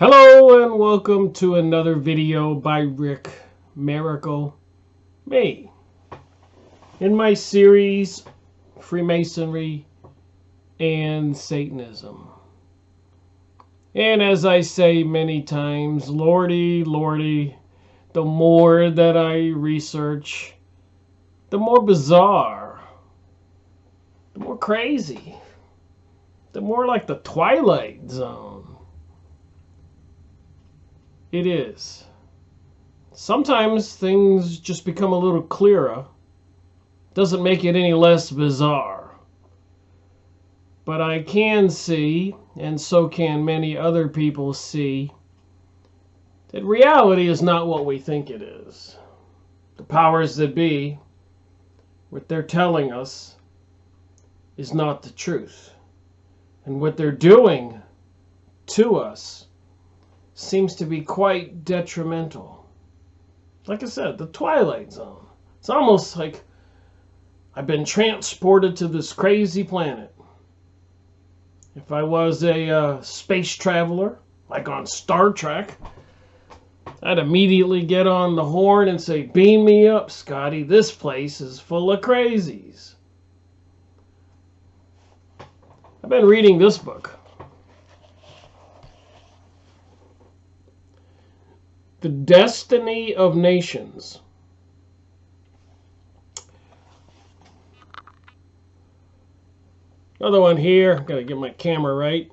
Hello and welcome to another video by Rick Miracle Me. In my series, Freemasonry and Satanism. And as I say many times, Lordy, Lordy, the more that I research, the more bizarre, the more crazy, the more like the Twilight Zone it is. Sometimes things just become a little clearer. Doesn't make it any less bizarre. But I can see, and so can many other people see, that reality is not what we think it is. The powers that be, what they're telling us, is not the truth. And what they're doing to us seems to be quite detrimental. Like I said, the Twilight Zone. It's almost like I've been transported to this crazy planet. If I was a space traveler, like on Star Trek, I'd immediately get on the horn and say, "Beam me up, Scotty. This place is full of crazies." I've been reading this book. The Destiny of Nations. Another one here. I've got to get my camera right.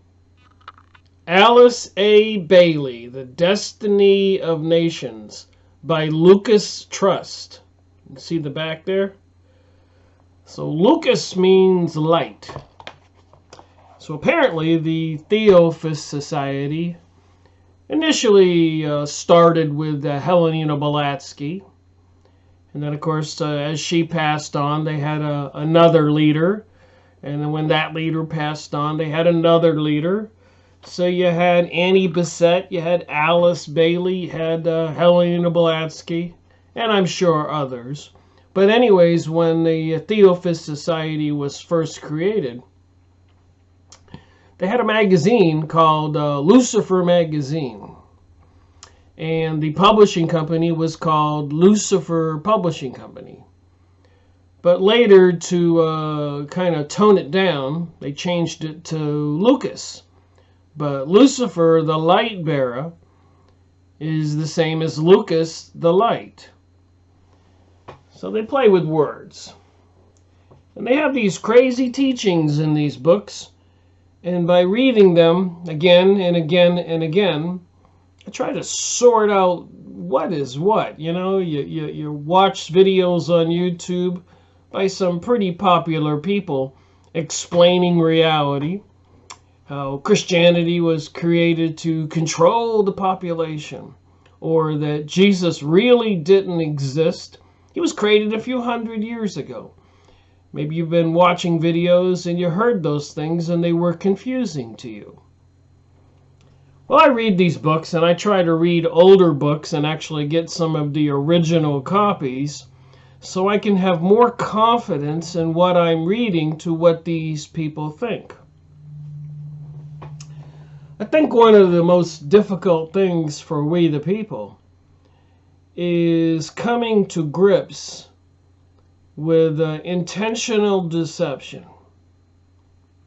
Alice A. Bailey, The Destiny of Nations by Lucas Trust. You can see the back there. So Lucas means light. So apparently the Theosophist Society initially started with Helena Blavatsky, and then of course as she passed on they had another leader, and then when that leader passed on they had another leader. So you had Annie Besant, you had Alice Bailey, you had Helena Blavatsky, and I'm sure others. But anyways, when the Theosophist Society was first created, they had a magazine called Lucifer Magazine. And the publishing company was called Lucifer Publishing Company. But later, to kind of tone it down, they changed it to Lucas. But Lucifer, the light bearer, is the same as Lucas, the light. So they play with words. And they have these crazy teachings in these books. And by reading them again and again and again, I try to sort out what is what. You know, you watch videos on YouTube by some pretty popular people explaining reality, how Christianity was created to control the population, or that Jesus really didn't exist. He was created a few hundred years ago. Maybe you've been watching videos and you heard those things and they were confusing to you. Well, I read these books and I try to read older books and actually get some of the original copies so I can have more confidence in what I'm reading to what these people think. I think one of the most difficult things for we the people is coming to grips with intentional deception.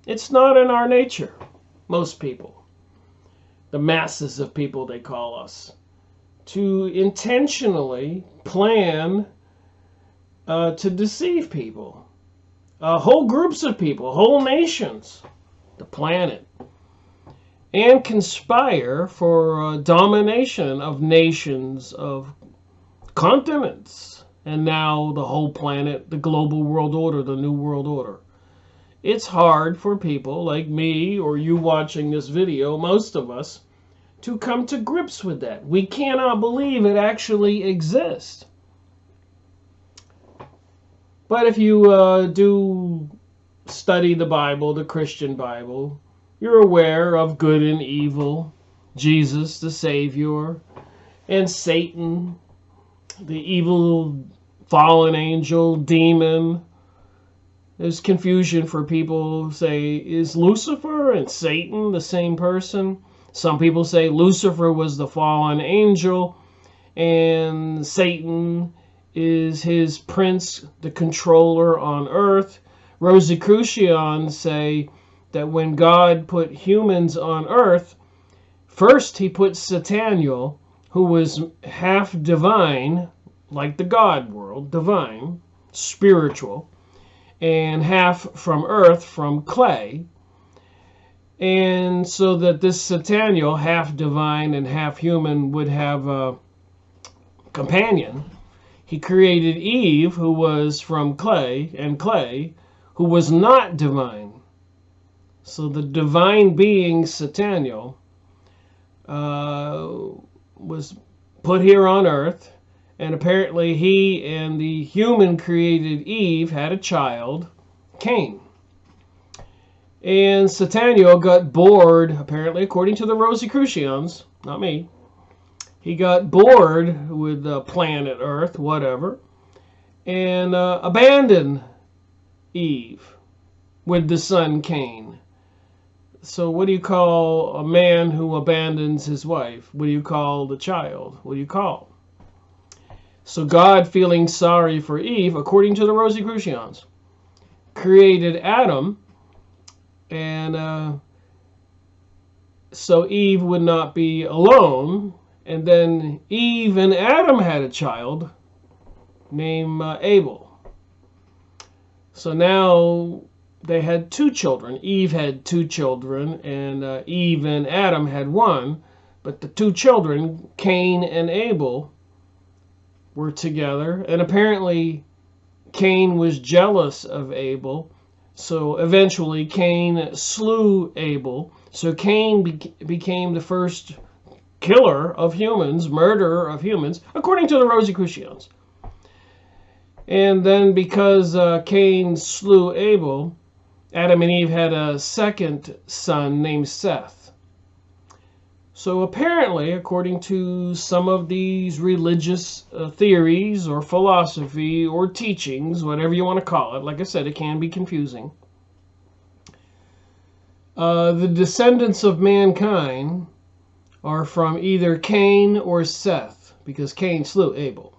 It's not in our nature, most people, the masses of people they call us, to intentionally plan to deceive people, whole groups of people, whole nations, the planet, and conspire for domination of nations, of continents, and now the whole planet, the global world order, the new world order. It's hard for people like me or you watching this video, most of us, to come to grips with that. We cannot believe it actually exists. But if you do study the Bible, the Christian Bible, you're aware of good and evil, Jesus, the Savior, and Satan, the evil fallen angel, demon. There's confusion for people who say, is Lucifer and Satan the same person? Some people say Lucifer was the fallen angel, and Satan is his prince, the controller on earth. Rosicrucians say that when God put humans on earth, first he put Sataniel, who was half divine, like the God world, divine, spiritual, and half from earth, from clay. And so that this Sataniel, half divine and half human, would have a companion. He created Eve, who was from clay, and clay, who was not divine. So the divine being, Sataniel, was put here on earth, and apparently he and the human created Eve had a child, Cain. And Sataniel got bored, apparently, according to the Rosicrucians, not me. He got bored with the planet Earth, whatever, and abandoned Eve with the son Cain. So what do you call a man who abandons his wife? What do you call the child? What do you call? So God, feeling sorry for Eve, according to the Rosicrucians, created Adam, and so Eve would not be alone. And then Eve and Adam had a child named Abel. So now they had two children. Eve had two children, and Eve and Adam had one. But the two children, Cain and Abel, were together. And apparently Cain was jealous of Abel. So eventually Cain slew Abel. So Cain became the first killer of humans, murderer of humans, according to the Rosicrucians. And then because Cain slew Abel, Adam and Eve had a second son named Seth. So apparently, according to some of these religious theories or philosophy or teachings, whatever you want to call it, like I said, it can be confusing. The descendants of mankind are from either Cain or Seth, because Cain slew Abel.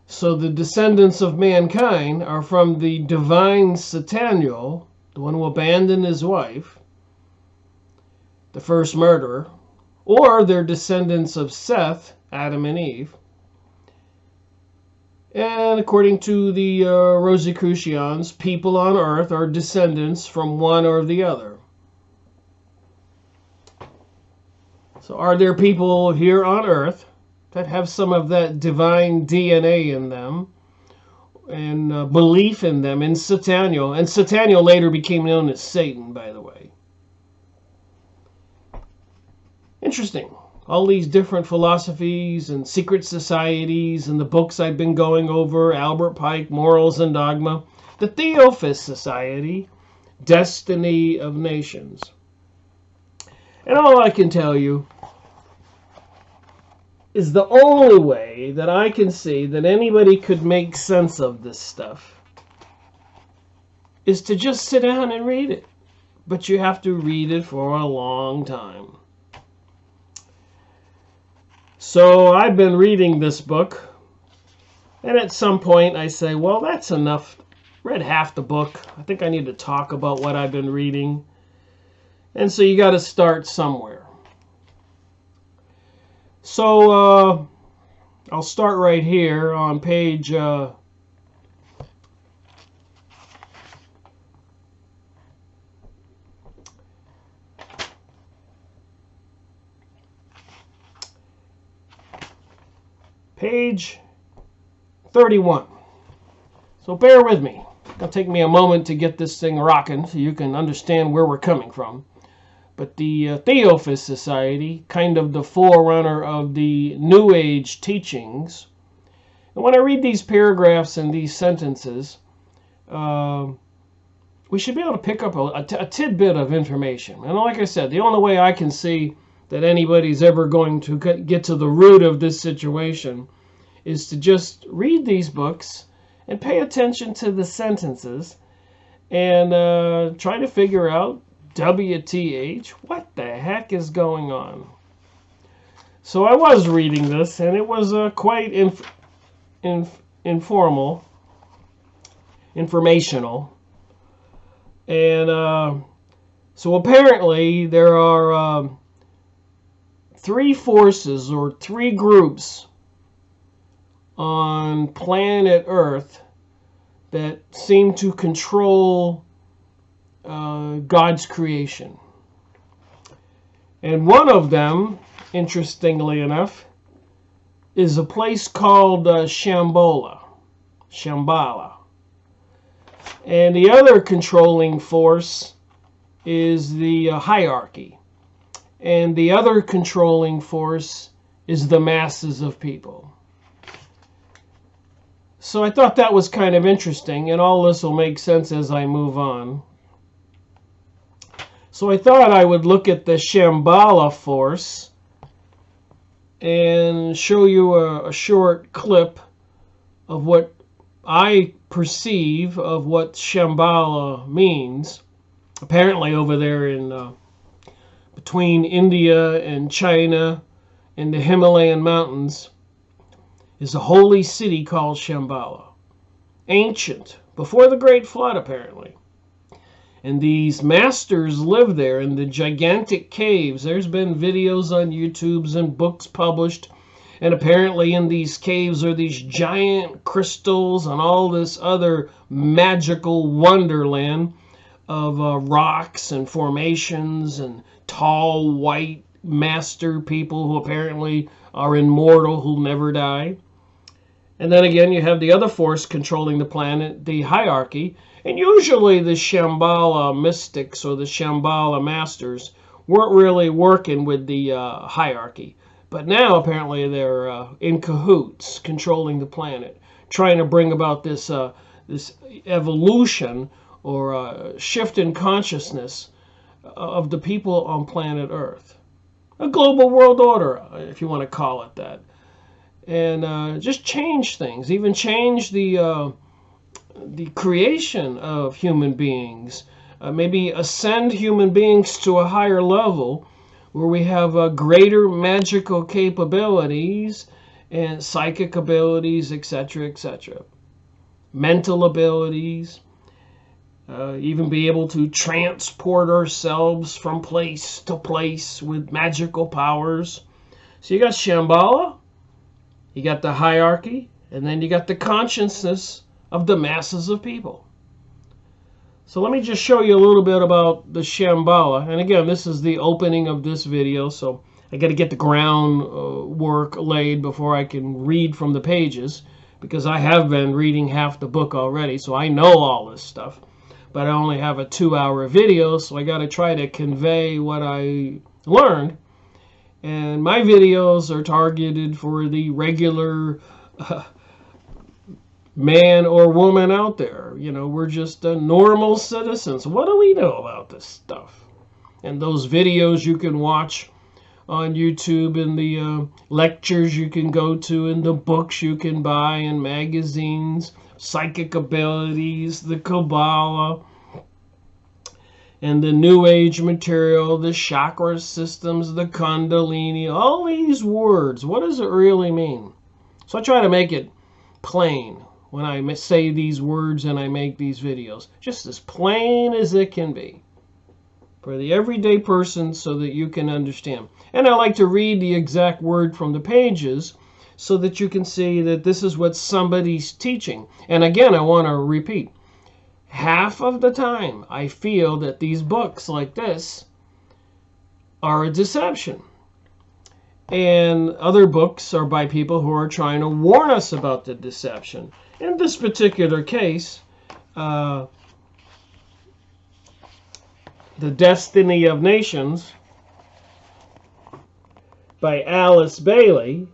So the descendants of mankind are from the divine Sataniel, the one who abandoned his wife, the first murderer, or they're descendants of Seth, Adam and Eve. And according to the Rosicrucians, people on earth are descendants from one or the other. So are there people here on earth that have some of that divine DNA in them and belief in them, in Sataniel? And Sataniel later became known as Satan, by the way. Interesting. All these different philosophies and secret societies and the books I've been going over, Albert Pike, Morals and Dogma, the Theophist Society, Destiny of Nations. And all I can tell you is the only way that I can see that anybody could make sense of this stuff is to just sit down and read it. But you have to read it for a long time. So I've been reading this book, and at some point I say, well, that's enough. Read half the book. I think I need to talk about what I've been reading. And so you got to start somewhere. So I'll start right here on page page 31. So bear with me. It'll take me a moment to get this thing rocking so you can understand where we're coming from. But the Theophist Society, kind of the forerunner of the New Age teachings. And when I read these paragraphs and these sentences, we should be able to pick up a tidbit of information. And like I said, the only way I can see that anybody's ever going to get to the root of this situation is to just read these books and pay attention to the sentences and try to figure out WTH? What the heck is going on? So I was reading this, and it was quite informational. And so apparently there are 3 forces or 3 groups on planet Earth that seem to control God's creation. And one of them, interestingly enough, is a place called Shambhala. And the other controlling force is the hierarchy. And the other controlling force is the masses of people. So I thought that was kind of interesting, and all this will make sense as I move on. So I thought I would look at the Shambhala force and show you a short clip of what I perceive of what Shambhala means. Apparently over there in between India and China in the Himalayan mountains is a holy city called Shambhala. Ancient, before the Great Flood apparently. And these masters live there in the gigantic caves. There's been videos on YouTube and books published. And apparently in these caves are these giant crystals and all this other magical wonderland of rocks and formations and tall white master people who apparently are immortal, who'll never die. And then again, you have the other force controlling the planet, the hierarchy. And usually the Shambhala mystics or the Shambhala masters weren't really working with the hierarchy. But now apparently they're in cahoots, controlling the planet, trying to bring about this this evolution or shift in consciousness of the people on planet Earth. A global world order, if you want to call it that. And just change things, even change the creation of human beings. Maybe ascend human beings to a higher level where we have greater magical capabilities and psychic abilities, etc., etc. Mental abilities. Even be able to transport ourselves from place to place with magical powers. So you got Shambhala, you got the hierarchy, and then you got the consciousness of the masses of people. So let me just show you a little bit about the Shambhala. And again, this is the opening of this video, so I got to get the groundwork laid before I can read from the pages, because I have been reading half the book already, so I know all this stuff. But I only have a 2-hour video, so I got to try to convey what I learned. And my videos are targeted for the regular man or woman out there. You know, we're just normal citizens. What do we know about this stuff? And those videos you can watch on YouTube, and the lectures you can go to, and the books you can buy, and magazines, psychic abilities, the Kabbalah, and the New Age material, the chakra systems, the Kundalini, all these words. What does it really mean? So I try to make it plain when I say these words and I make these videos. Just as plain as it can be for the everyday person so that you can understand. And I like to read the exact word from the pages so that you can see that this is what somebody's teaching. And again, I want to repeat, half of the time I feel that these books like this are a deception. And other books are by people who are trying to warn us about the deception. In this particular case, The Destiny of Nations by Alice Bailey,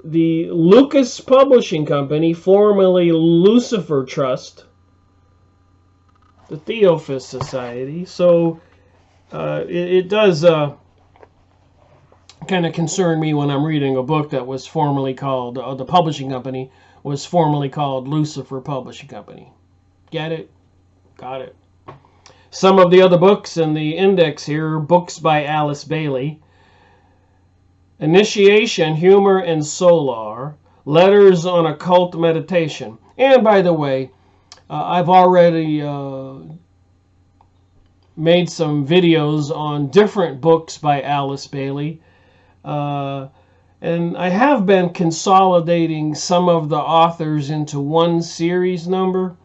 the Lucas Publishing Company, formerly Lucifer Trust, the Theosophist Society. So it does kind of concern me when I'm reading a book that was formerly called, the publishing company was formerly called Lucifer Publishing Company. Get it? Got it. Some of the other books in the index here are books by Alice Bailey. Initiation, Humor and Solar, Letters on Occult Meditation. And by the way, I've already made some videos on different books by Alice Bailey. And I have been consolidating some of the authors into one series number.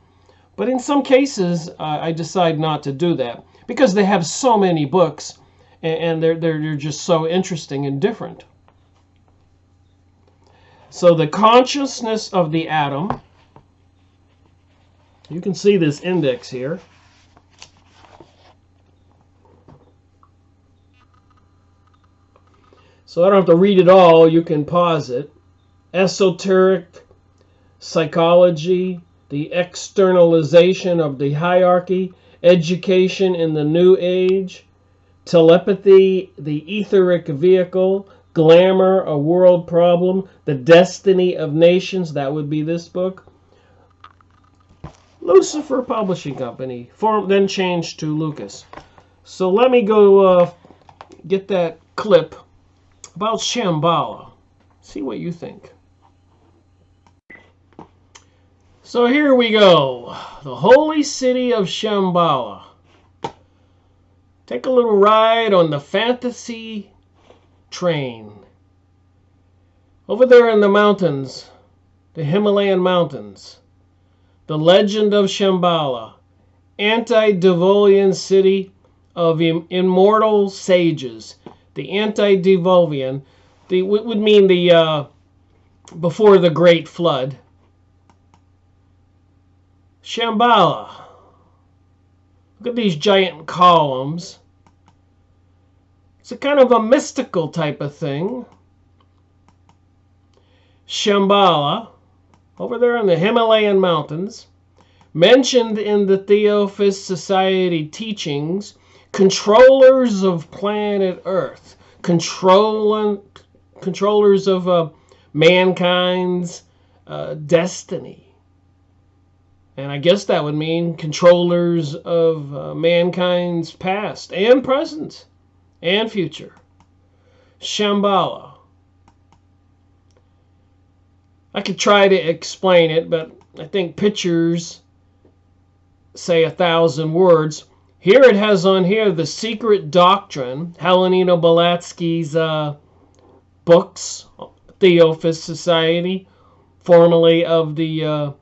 But in some cases, I decide not to do that because they have so many books and they're just so interesting and different. So the consciousness of the atom. You can see this index here. So I don't have to read it all. You can pause it. Esoteric psychology, the externalization of the hierarchy, education in the New Age, telepathy, the etheric vehicle, glamour, a world problem, the destiny of nations, that would be this book. Lucifer Publishing Company, then changed to Lucas. So let me go get that clip about Shambhala. See what you think. So here we go. The holy city of Shambhala. Take a little ride on the fantasy train. Over there in the mountains, the Himalayan mountains, the legend of Shambhala, antediluvian city of immortal sages. The antediluvian would mean the before the Great Flood. Shambhala. Look at these giant columns. It's a kind of a mystical type of thing. Shambhala, over there in the Himalayan mountains, mentioned in the Theosophist Society teachings, controllers of planet Earth, controllers of mankind's destiny. And I guess that would mean controllers of mankind's past and present and future. Shambhala. I could try to explain it, but I think pictures say 1,000 words. Here it has on here The Secret Doctrine, Helenina Blavatsky's books, Theosophist Society, formerly of the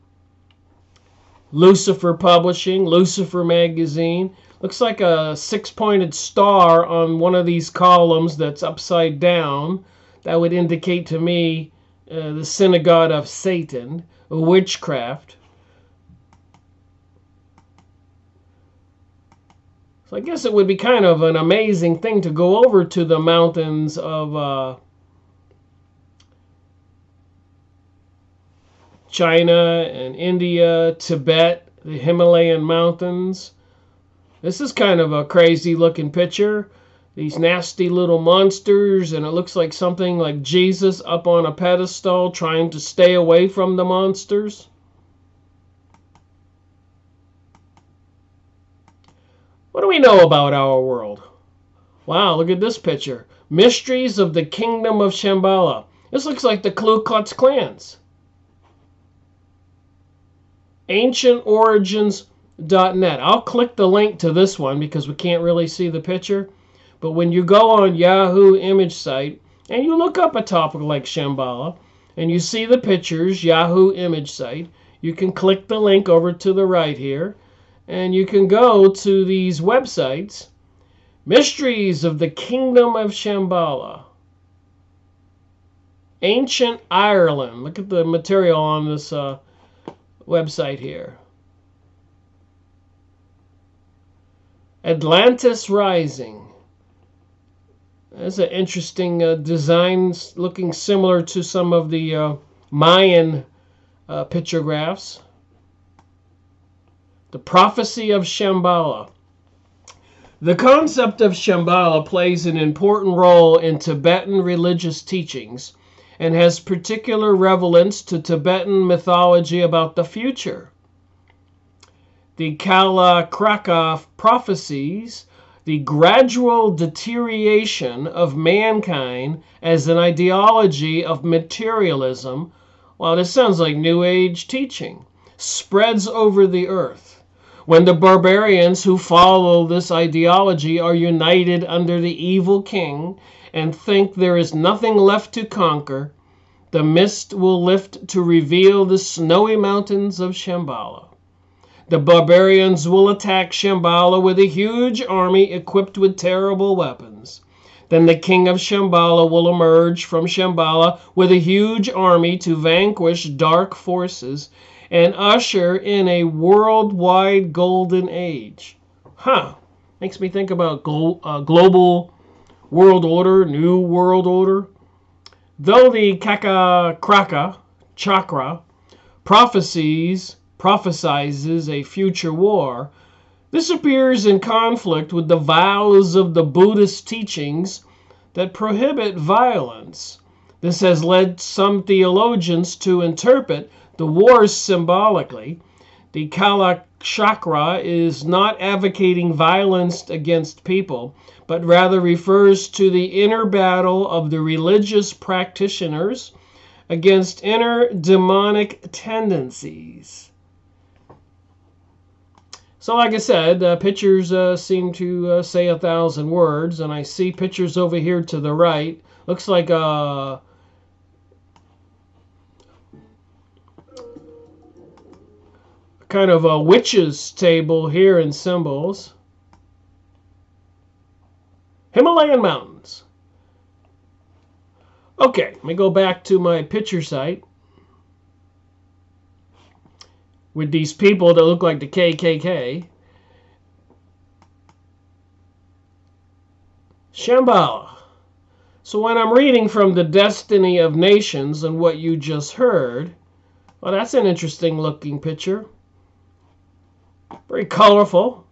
Lucifer Publishing, Lucifer Magazine. Looks like a 6-pointed star on one of these columns that's upside down. That would indicate to me the synagogue of Satan, witchcraft. So I guess it would be kind of an amazing thing to go over to the mountains of China and India, Tibet, the Himalayan mountains. This is kind of a crazy looking picture. These nasty little monsters, and it looks like something like Jesus up on a pedestal trying to stay away from the monsters. What do we know about our world? Wow, look at this picture. Mysteries of the Kingdom of Shambhala. This looks like the Ku Klux Klans. AncientOrigins.net. I'll click the link to this one because we can't really see the picture. But when you go on Yahoo image site and you look up a topic like Shambhala and you see the pictures, Yahoo image site, you can click the link over to the right here and you can go to these websites. Mysteries of the Kingdom of Shambhala. Ancient Ireland. Look at the material on this website here. Atlantis Rising. That's an interesting design, looking similar to some of the Mayan pictographs. The Prophecy of Shambhala. The concept of Shambhala plays an important role in Tibetan religious teachings and has particular relevance to Tibetan mythology about the future. the Kalakrakov prophecies the gradual deterioration of mankind as an ideology of materialism. Well, this sounds like New Age teaching. Spreads over the earth. When the barbarians who follow this ideology are united under the evil king and think there is nothing left to conquer, the mist will lift to reveal the snowy mountains of Shambhala. The barbarians will attack Shambhala with a huge army equipped with terrible weapons. Then the king of Shambhala will emerge from Shambhala with a huge army to vanquish dark forces and usher in a worldwide golden age. Makes me think about global world order, new world order. Though the Kraka chakra prophesizes a future war, this appears in conflict with the vows of the Buddhist teachings that prohibit violence. This has led some theologians to interpret the wars symbolically. The Kala chakra is not advocating violence against people, but rather refers to the inner battle of the religious practitioners against inner demonic tendencies. So like I said, pictures seem to say 1,000 words, and I see pictures over here to the right. Looks like a kind of a witch's table here in symbols. Himalayan mountains. Okay, let me go back to my picture site with these people that look like the KKK. Shambhala. So when I'm reading from The Destiny of Nations and what you just heard, well, that's an interesting looking picture. Very colorful.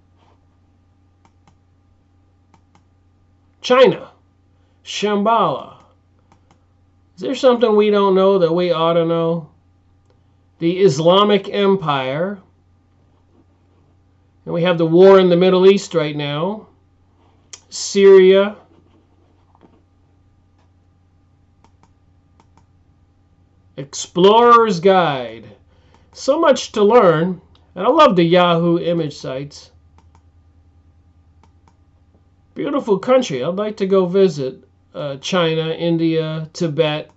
China. Shambhala. Is there something we don't know that we ought to know? The Islamic Empire. And we have the war in the Middle East right now. Syria. Explorer's Guide. So much to learn. And I love the Yahoo image sites. Beautiful country. I'd like to go visit China, India, Tibet.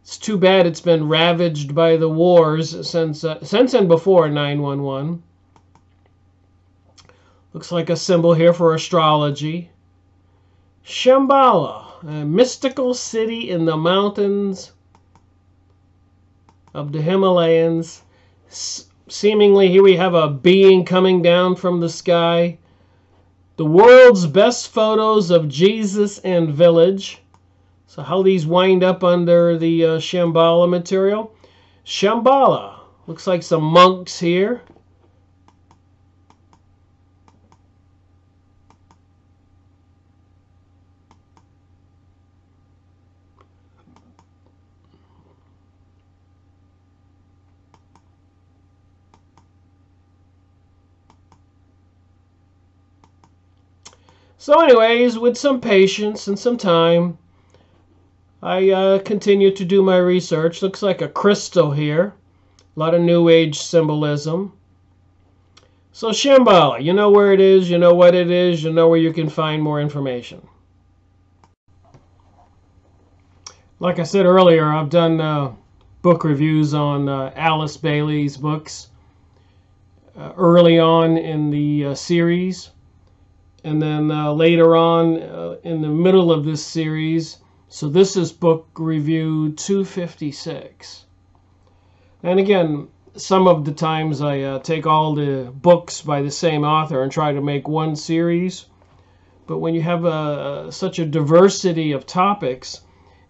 It's too bad it's been ravaged by the wars since and before 9/11. Looks like a symbol here for astrology. Shambhala, a mystical city in the mountains of the Himalayas. Seemingly here we have a being coming down from the sky. The world's best photos of Jesus and village. So how these wind up under the Shambhala material. Shambhala. Looks like some monks here. So anyways, with some patience and some time, I continue to do my research. Looks like a crystal here. A lot of New Age symbolism. So Shambhala, you know where it is, you know what it is, you know where you can find more information. Like I said earlier, I've done book reviews on Alice Bailey's books early on in the series. And then later on in the middle of this series. So this is book review 256. And again, some of the times I take all the books by the same author and try to make one series. But when you have such a diversity of topics,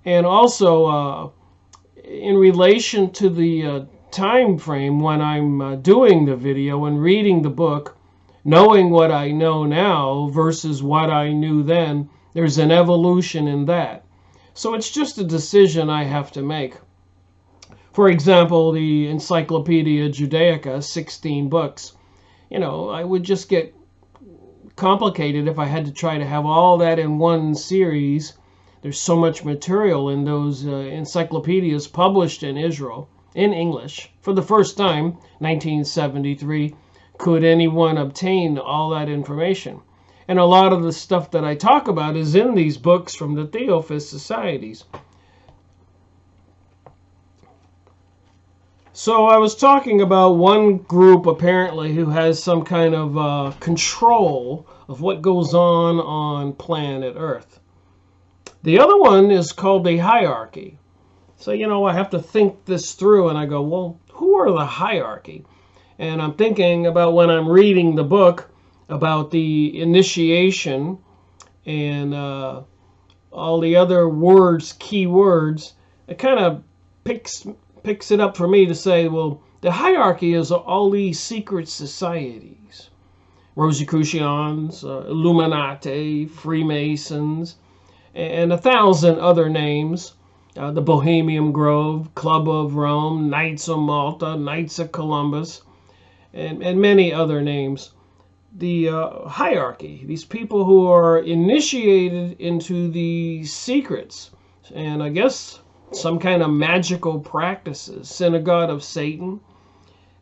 and also in relation to the time frame when I'm doing the video and reading the book, knowing what I know now versus what I knew then, there's an evolution in that. So it's just a decision I have to make. For example, the Encyclopedia Judaica, 16 books. You know, I would just get complicated if I had to try to have all that in one series. There's so much material in those encyclopedias published in Israel, in English, for the first time, 1973. Could anyone obtain all that information? And a lot of the stuff that I talk about is in these books from the Theophist societies. So I was talking about one group apparently who has some kind of control of what goes on planet Earth. The other one is called the hierarchy. So, you know, I have to think this through, and I go, well, who are the hierarchy? And I'm thinking about when I'm reading the book about the initiation and all the other words, key words. It kind of picks it up for me to say, well, the hierarchy is all these secret societies. Rosicrucians, Illuminati, Freemasons, and 1,000 other names. The Bohemian Grove, Club of Rome, Knights of Malta, Knights of Columbus, and many other names. The hierarchy, these people who are initiated into the secrets, and I guess some kind of magical practices, synagogue of Satan.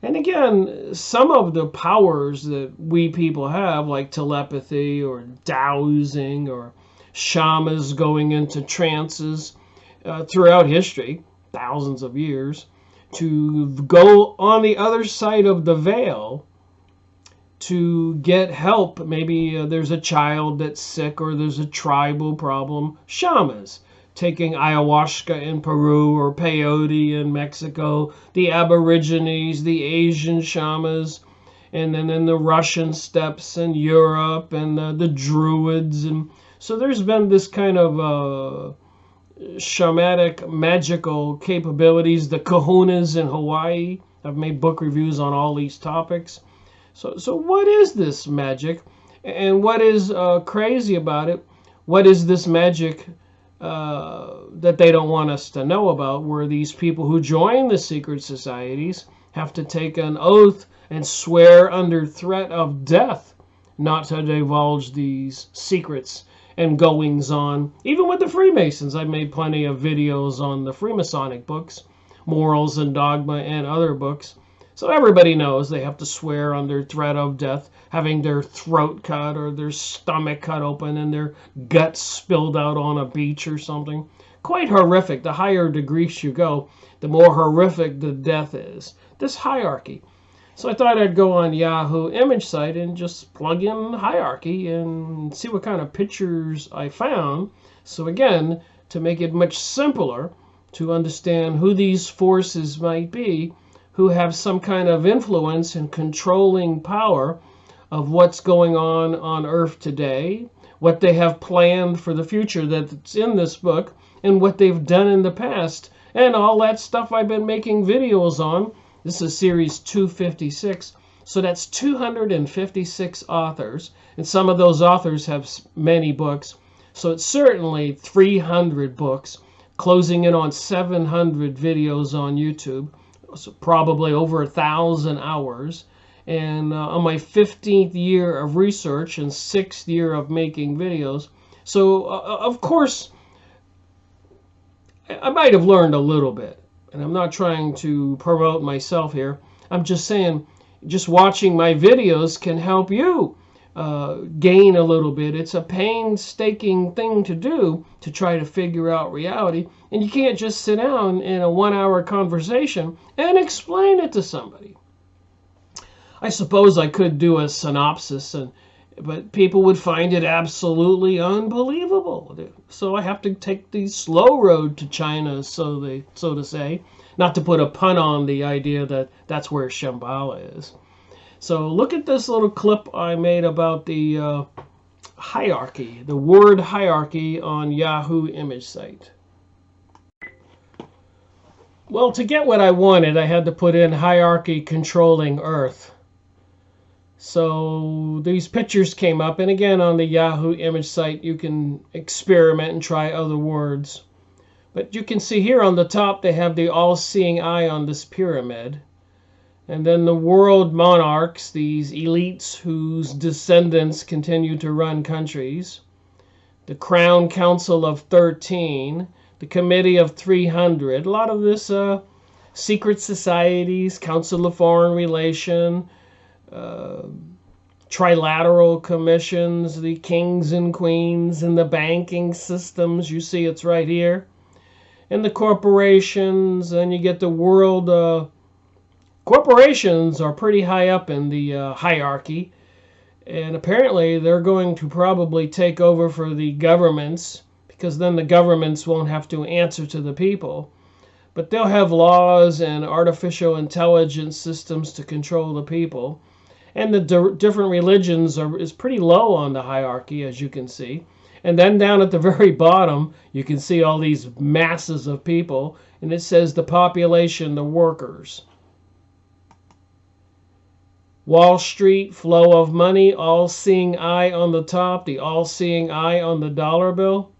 And again, some of the powers that we people have, like telepathy or dowsing or shamans going into trances throughout history, thousands of years, to go on the other side of the veil to get help. Maybe there's a child that's sick or there's a tribal problem. Shamans taking ayahuasca in Peru or peyote in Mexico, the Aborigines, the Asian shamans, and then in the Russian steppes in Europe, and the Druids. And so there's been this kind of shamanic magical capabilities, the kahunas in Hawaii. I've made book reviews on all these topics. So what is this magic, and what is crazy about it? What is this magic that they don't want us to know about, where these people who join the secret societies have to take an oath and swear under threat of death not to divulge these secrets and goings on. Even with the Freemasons, I've made plenty of videos on the Freemasonic books, Morals and Dogma, and other books. So everybody knows they have to swear under threat of death, having their throat cut or their stomach cut open and their guts spilled out on a beach or something. Quite horrific. The higher degrees you go, the more horrific the death is. This hierarchy. So I thought I'd go on Yahoo image site and just plug in hierarchy and see what kind of pictures I found. So again, to make it much simpler to understand who these forces might be, who have some kind of influence and controlling power of what's going on Earth today, what they have planned for the future that's in this book, and what they've done in the past, and all that stuff I've been making videos on. This is series 256, so that's 256 authors, and some of those authors have many books, so it's certainly 300 books, closing in on 700 videos on YouTube. So probably over 1,000 hours, and on my 15th year of research and 6th year of making videos. So of course I might have learned a little bit, and I'm not trying to promote myself here. I'm just saying, just watching my videos can help you gain a little bit. It's a painstaking thing to do to try to figure out reality, and you can't just sit down in a 1-hour conversation and explain it to somebody. I suppose I could do a synopsis, but people would find it absolutely unbelievable. So I have to take the slow road to China, so to say, not to put a pun on the idea that that's where Shambhala is. So look at this little clip I made about the hierarchy, the word hierarchy on Yahoo image site. Well, to get what I wanted, I had to put in hierarchy controlling Earth. So these pictures came up, and again on the Yahoo image site you can experiment and try other words. But you can see here on the top they have the all-seeing eye on this pyramid. And then the world monarchs, these elites whose descendants continue to run countries. The Crown Council of 13, the Committee of 300. A lot of this secret societies, Council of Foreign Relation, trilateral commissions, the kings and queens, and the banking systems. You see it's right here. And the corporations, and you get the world. Corporations are pretty high up in the hierarchy. And apparently they're going to probably take over for the governments, because then the governments won't have to answer to the people. But they'll have laws and artificial intelligence systems to control the people. And the different religions is pretty low on the hierarchy, as you can see. And then down at the very bottom, you can see all these masses of people. And it says the population, the workers. Wall Street, flow of money, all-seeing eye on the top, the all-seeing eye on the dollar bill.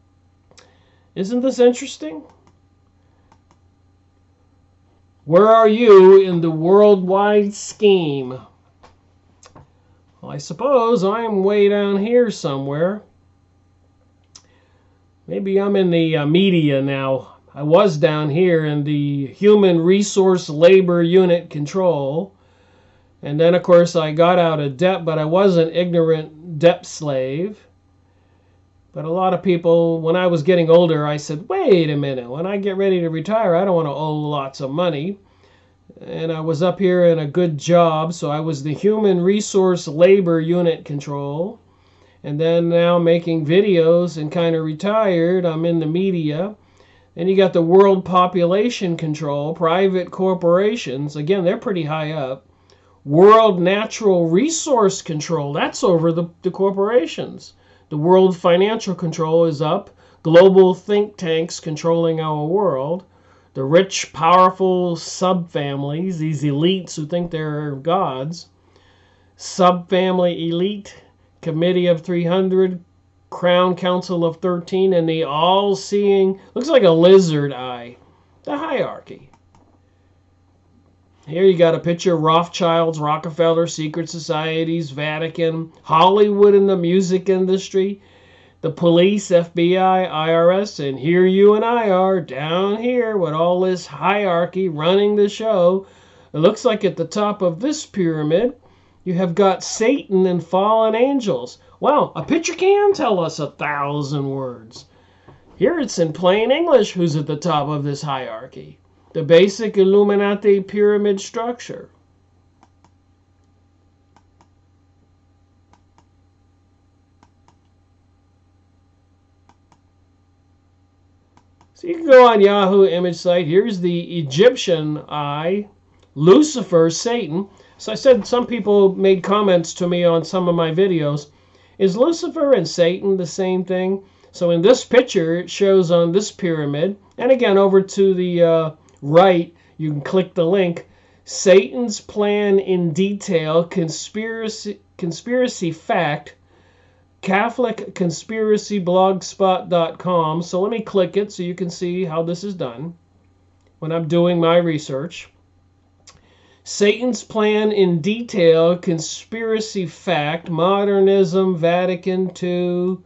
Isn't this interesting? Where are you in the worldwide scheme? Well, I suppose I'm way down here somewhere. Maybe I'm in the media now. I was down here in the Human Resource Labor Unit Control. And then, of course, I got out of debt, but I was an ignorant debt slave. But a lot of people, when I was getting older, I said, wait a minute, when I get ready to retire, I don't want to owe lots of money. And I was up here in a good job, so I was the Human Resource Labor Unit Control. And then now making videos and kind of retired, I'm in the media. And you got the World Population Control, private corporations. Again, they're pretty high up. World Natural Resource Control, that's over the corporations. The World Financial Control is up. Global think tanks controlling our world. The rich, powerful subfamilies, these elites who think they're gods. Subfamily elite, Committee of 300, Crown Council of 13, and the all-seeing, looks like a lizard eye, the hierarchy. Here you got a picture of Rothschilds, Rockefeller, secret societies, Vatican, Hollywood and the music industry, the police, FBI, IRS, and here you and I are down here with all this hierarchy running the show. It looks like at the top of this pyramid, you have got Satan and fallen angels. Wow, a picture can tell us 1,000 words. Here it's in plain English who's at the top of this hierarchy. The basic Illuminati pyramid structure. So you can go on Yahoo image site. Here's the Egyptian eye, Lucifer, Satan. So I said some people made comments to me on some of my videos. Is Lucifer and Satan the same thing? So in this picture, it shows on this pyramid. And again, over to the right, you can click the link. Satan's plan in detail, conspiracy fact, Catholic Conspiracy Blogspot.com. So let me click it so you can see how this is done when I'm doing my research. Satan's plan in detail, conspiracy fact, modernism, Vatican II.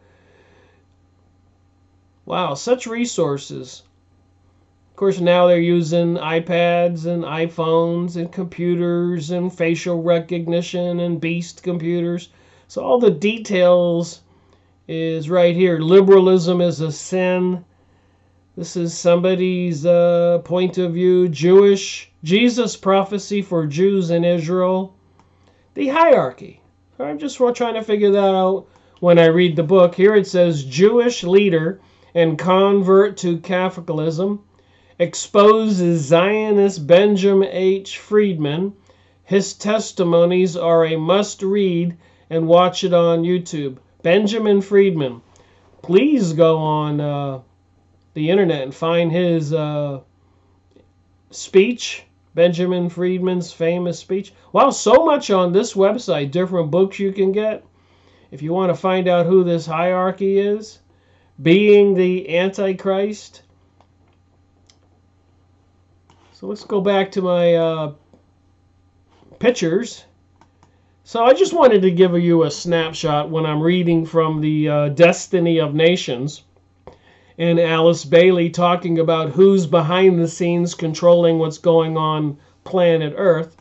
Wow, such resources. Of course, now they're using iPads and iPhones and computers and facial recognition and beast computers. So all the details is right here. Liberalism is a sin. This is somebody's point of view. Jesus prophecy for Jews in Israel. The hierarchy. I'm just trying to figure that out when I read the book. Here it says Jewish leader and convert to Catholicism. Exposes Zionist Benjamin H. Friedman. His testimonies are a must-read and watch it on YouTube. Benjamin Friedman. Please go on the internet and find his speech. Benjamin Friedman's famous speech. Wow, so much on this website. Different books you can get. If you want to find out who this hierarchy is. Being the Antichrist. So let's go back to my pictures. So I just wanted to give you a snapshot when I'm reading from the Destiny of Nations and Alice Bailey talking about who's behind the scenes controlling what's going on planet Earth.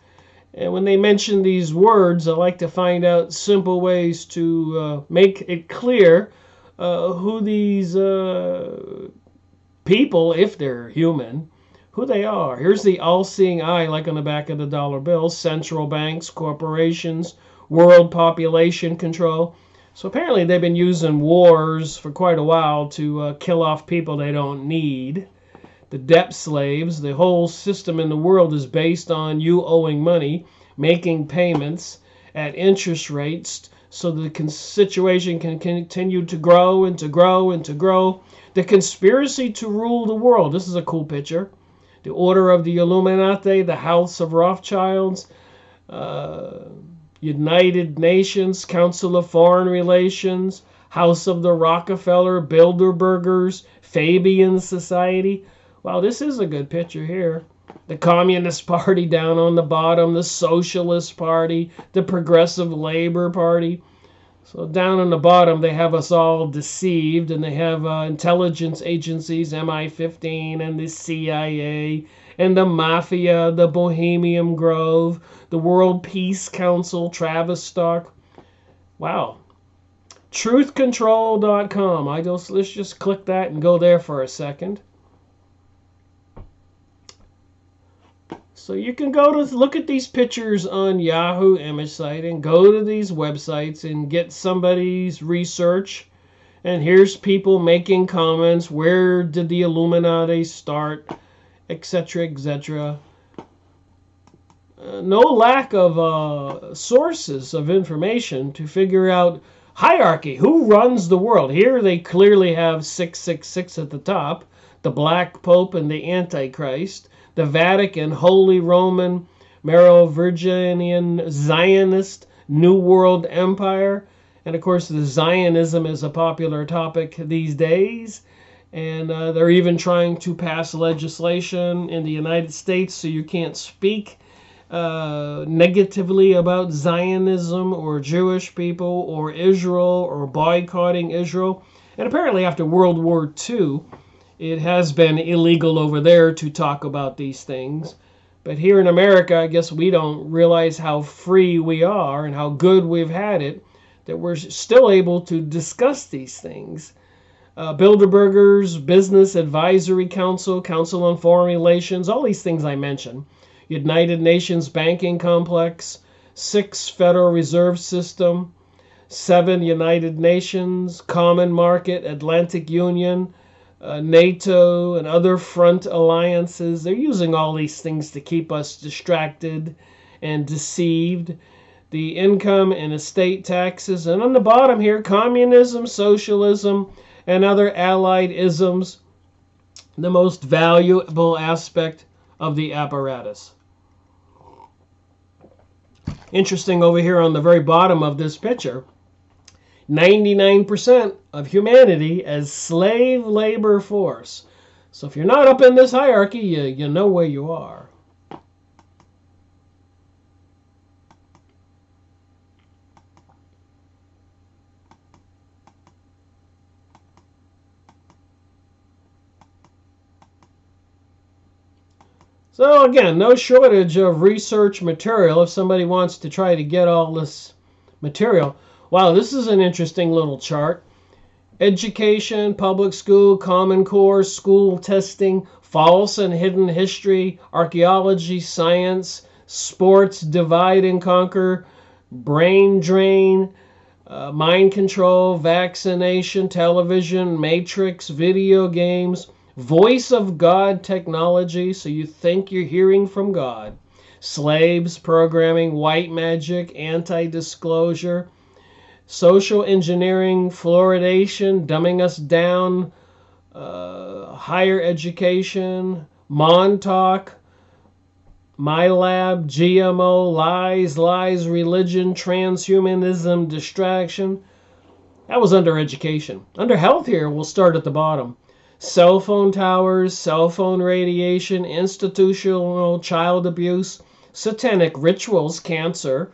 And when they mention these words, I like to find out simple ways to make it clear who these people, if they're human, who they are. Here's the all-seeing eye, like on the back of the dollar bill: central banks, corporations, world population control. So apparently they've been using wars for quite a while to kill off people they don't need. The debt slaves. The whole system in the world is based on you owing money, making payments at interest rates, so the situation can continue to grow and to grow and to grow. The conspiracy to rule the world. This is a cool picture. The Order of the Illuminati, the House of Rothschilds, United Nations, Council of Foreign Relations, House of the Rockefeller, Bilderbergers, Fabian Society. Wow, this is a good picture here. The Communist Party down on the bottom, the Socialist Party, the Progressive Labor Party. So down on the bottom, they have us all deceived, and they have intelligence agencies, MI15 and the CIA, and the Mafia, the Bohemian Grove, the World Peace Council, Tavistock. Wow. Truthcontrol.com. Let's just click that and go there for a second. So you can go to look at these pictures on Yahoo image site and go to these websites and get somebody's research. And here's people making comments. Where did the Illuminati start? Etc., etc. No lack of sources of information to figure out hierarchy. Who runs the world? Here they clearly have 666 at the top. The Black Pope and the Antichrist. The Vatican, Holy Roman, Merovingian, Zionist, New World Empire. And of course, the Zionism is a popular topic these days. And they're even trying to pass legislation in the United States so you can't speak negatively about Zionism or Jewish people or Israel or boycotting Israel. And apparently after World War II, it has been illegal over there to talk about these things. But here in America, I guess we don't realize how free we are and how good we've had it, that we're still able to discuss these things. Bilderbergers, Business Advisory Council, Council on Foreign Relations, all these things I mentioned. United Nations Banking Complex, 6 Federal Reserve System, 7 United Nations, Common Market, Atlantic Union, NATO and other front alliances. They're using all these things to keep us distracted and deceived. The income and estate taxes. And on the bottom here, communism, socialism, and other allied isms. The most valuable aspect of the apparatus. Interesting over here on the very bottom of this picture. 99% of humanity as slave labor force. So if you're not up in this hierarchy, you know where you are. So again, no shortage of research material if somebody wants to try to get all this material. Wow, this is an interesting little chart. Education, public school, Common Core, school testing, false and hidden history, archaeology, science, sports, divide and conquer, brain drain, mind control, vaccination, television, matrix, video games, voice of God technology, so you think you're hearing from God, slaves, programming, white magic, anti-disclosure, social engineering, fluoridation, dumbing us down, higher education, Montauk, MyLab, GMO, lies, religion, transhumanism, distraction. That was under education. Under health here, we'll start at the bottom. cell phone towers, cell phone radiation, institutional child abuse, satanic rituals, cancer,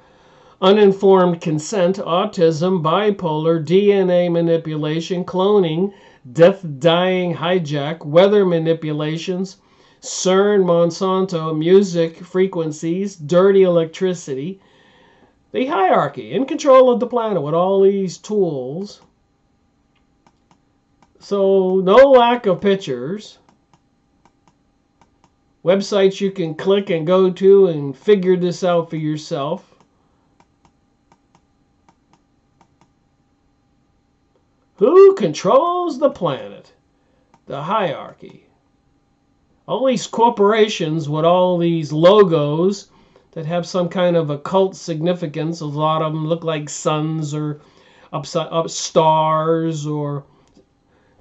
uninformed consent, autism, bipolar, DNA manipulation, cloning, death, dying, hijack, weather manipulations, CERN, Monsanto, music frequencies, dirty electricity, the hierarchy, in control of the planet with all these tools. So no lack of pictures. Websites you can click and go to and figure this out for yourself. Who controls the planet? The hierarchy. All these corporations with all these logos that have some kind of occult significance. A lot of them look like suns or up stars or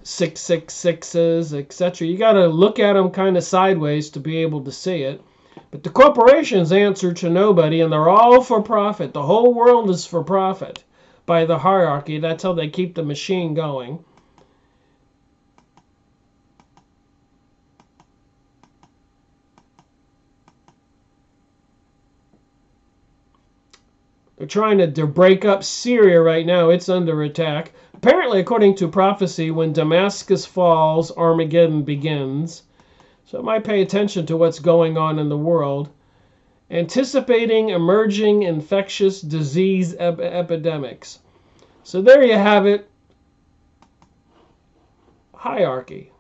666s, etc. You got to look at them kind of sideways to be able to see it. But the corporations answer to nobody, and they're all for profit. The whole world is for profit by the hierarchy. That's how they keep the machine going. They're trying to break up Syria right now. It's under attack. Apparently, according to prophecy, when Damascus falls, Armageddon begins. So I might pay attention to what's going on in the world. Anticipating emerging infectious disease epidemics. So there you have it. Hierarchy.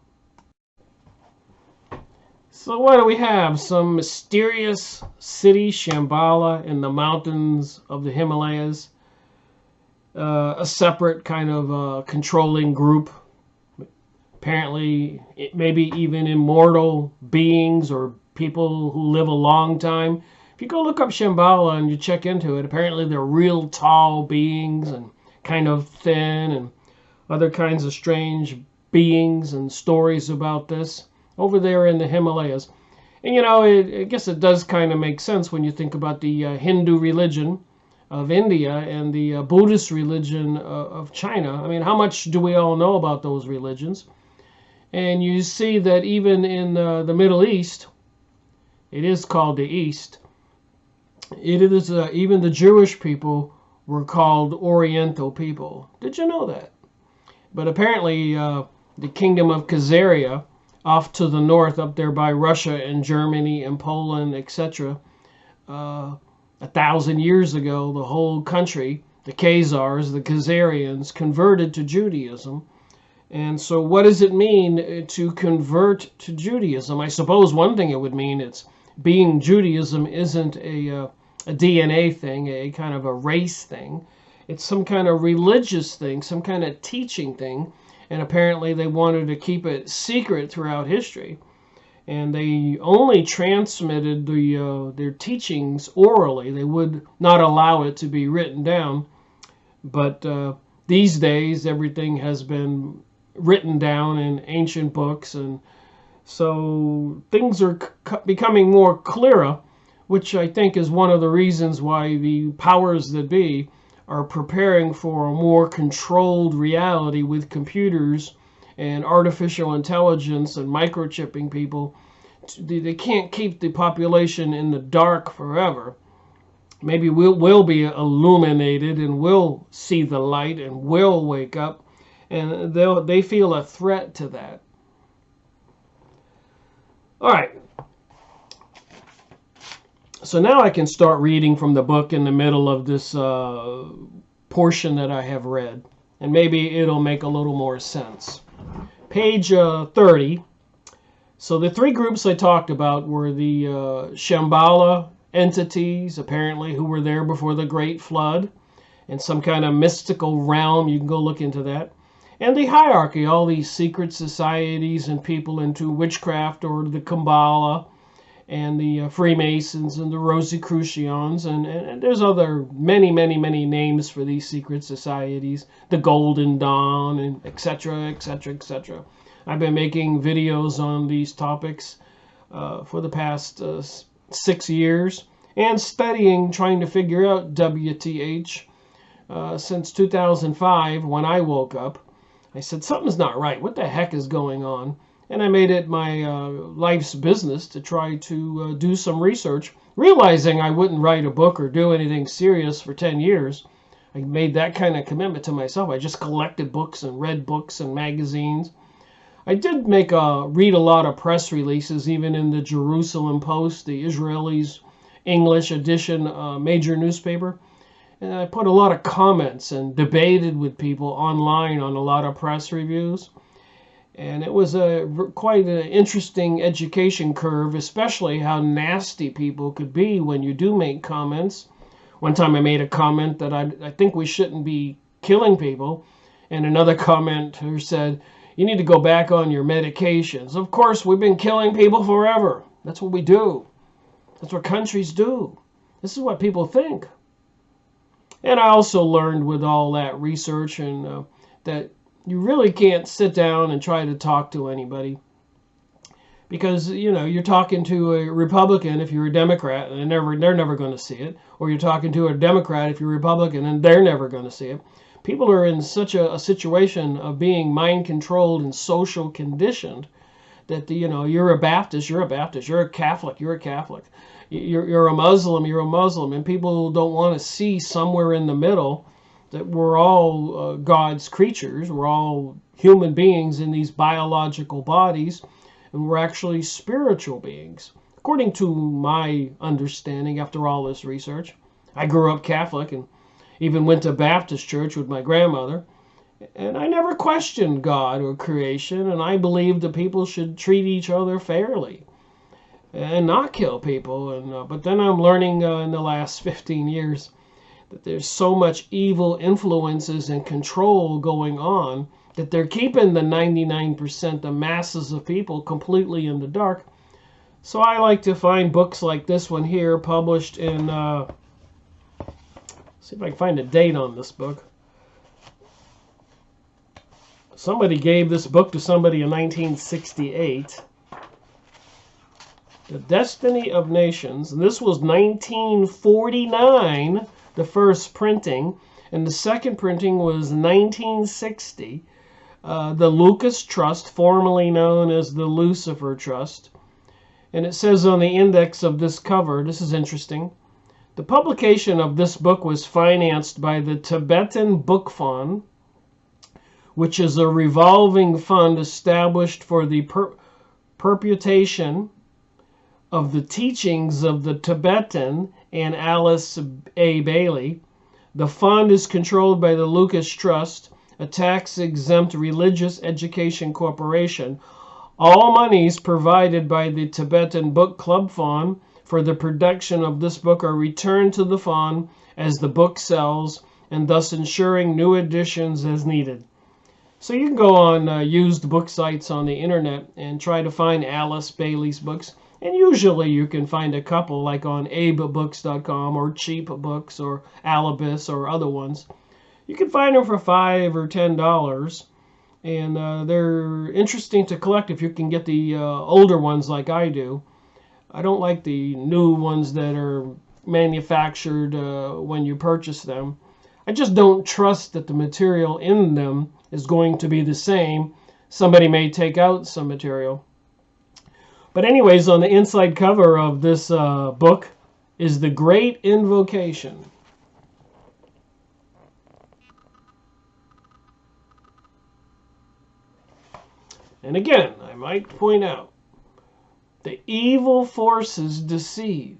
So what do we have? Some mysterious city, Shambhala, in the mountains of the Himalayas. A separate kind of controlling group. Apparently, maybe even immortal beings or people who live a long time. If you go look up Shambhala and you check into it, apparently they're real tall beings and kind of thin and other kinds of strange beings and stories about this over there in the Himalayas. And you know, I guess it does kind of make sense when you think about the Hindu religion of India and the Buddhist religion of China. I mean, how much do we all know about those religions? And you see that even in the Middle East, it is called the East. It is even the Jewish people were called Oriental people. Did you know that? But apparently, the kingdom of Khazaria, off to the north, up there by Russia and Germany and Poland, etc., 1,000 years ago, the whole country, the Khazars, the Khazarians, converted to Judaism. And so what does it mean to convert to Judaism? I suppose one thing it would mean it's being Judaism isn't a DNA thing, a kind of a race thing. It's some kind of religious thing, some kind of teaching thing. And apparently they wanted to keep it secret throughout history. And they only transmitted their teachings orally. They would not allow it to be written down. But these days, everything has been written down in ancient books. And so things are becoming more clearer, which I think is one of the reasons why the powers that be are preparing for a more controlled reality with computers and artificial intelligence and microchipping people. They can't keep the population in the dark forever. Maybe we'll be illuminated and we'll see the light and we'll wake up, and they feel a threat to that. All right. So now I can start reading from the book in the middle of this portion that I have read, and maybe it'll make a little more sense. Page 30. So the three groups I talked about were the Shambhala entities, apparently, who were there before the Great Flood, in some kind of mystical realm. You can go look into that. And the hierarchy, all these secret societies and people into witchcraft or the Kabbalah, and the Freemasons and the Rosicrucians, and there's other many names for these secret societies, the Golden Dawn, and etc., etc., etc. I've been making videos on these topics for the past 6 years, and studying, trying to figure out WTH since 2005 when I woke up. I said, something's not right. What the heck is going on? And I made it my life's business to try to do some research, realizing I wouldn't write a book or do anything serious for 10 years. I made that kind of commitment to myself. I just collected books and read books and magazines. I did read a lot of press releases, even in the Jerusalem Post, the Israelis' English edition major newspaper. And I put a lot of comments and debated with people online on a lot of press reviews. And it was quite an interesting education curve, especially how nasty people could be when you do make comments. One time I made a comment that I think we shouldn't be killing people. And another commenter said, you need to go back on your medications. Of course, we've been killing people forever. That's what we do. That's what countries do. This is what people think. And I also learned with all that research and that you really can't sit down and try to talk to anybody. Because, you know, you're talking to a Republican if you're a Democrat, and they're never going to see it. Or you're talking to a Democrat if you're a Republican, and they're never going to see it. People are in such a situation of being mind-controlled and social conditioned that, you know, you're a Baptist, you're a Baptist. You're a Catholic, you're a Catholic. You're a Muslim, you're a Muslim. And people don't want to see somewhere in the middle that we're all God's creatures. We're all human beings in these biological bodies, and we're actually spiritual beings. According to my understanding, after all this research, I grew up Catholic and even went to Baptist church with my grandmother, and I never questioned God or creation, and I believed that people should treat each other fairly and not kill people. And but then I'm learning in the last 15 years that there's so much evil influences and control going on that they're keeping the 99%, the masses of people, completely in the dark. So I like to find books like this one here, published in, see if I can find a date on this book. Somebody gave this book to somebody in 1968. The Destiny of Nations. And this was 1949, the first printing. And the second printing was 1960. The Lucas Trust, formerly known as the Lucifer Trust. And it says on the index of this cover, this is interesting, the publication of this book was financed by the Tibetan Book Fund, which is a revolving fund established for the perpetuation of the teachings of the Tibetan and Alice A. Bailey. The fund is controlled by the Lucas Trust, a tax-exempt religious education corporation. All monies provided by the Tibetan Book Club Fund for the production of this book are returned to the fund as the book sells, and thus ensuring new editions as needed. So you can go on used book sites on the internet and try to find Alice Bailey's books. And usually you can find a couple, like on abebooks.com or Cheap Books or Alibis or other ones. You can find them for $5 or $10. And they're interesting to collect if you can get the older ones like I do. I don't like the new ones that are manufactured when you purchase them. I just don't trust that the material in them is going to be the same. Somebody may take out some material. But anyways, on the inside cover of this book is The Great Invocation. And again, I might point out, the evil forces deceive.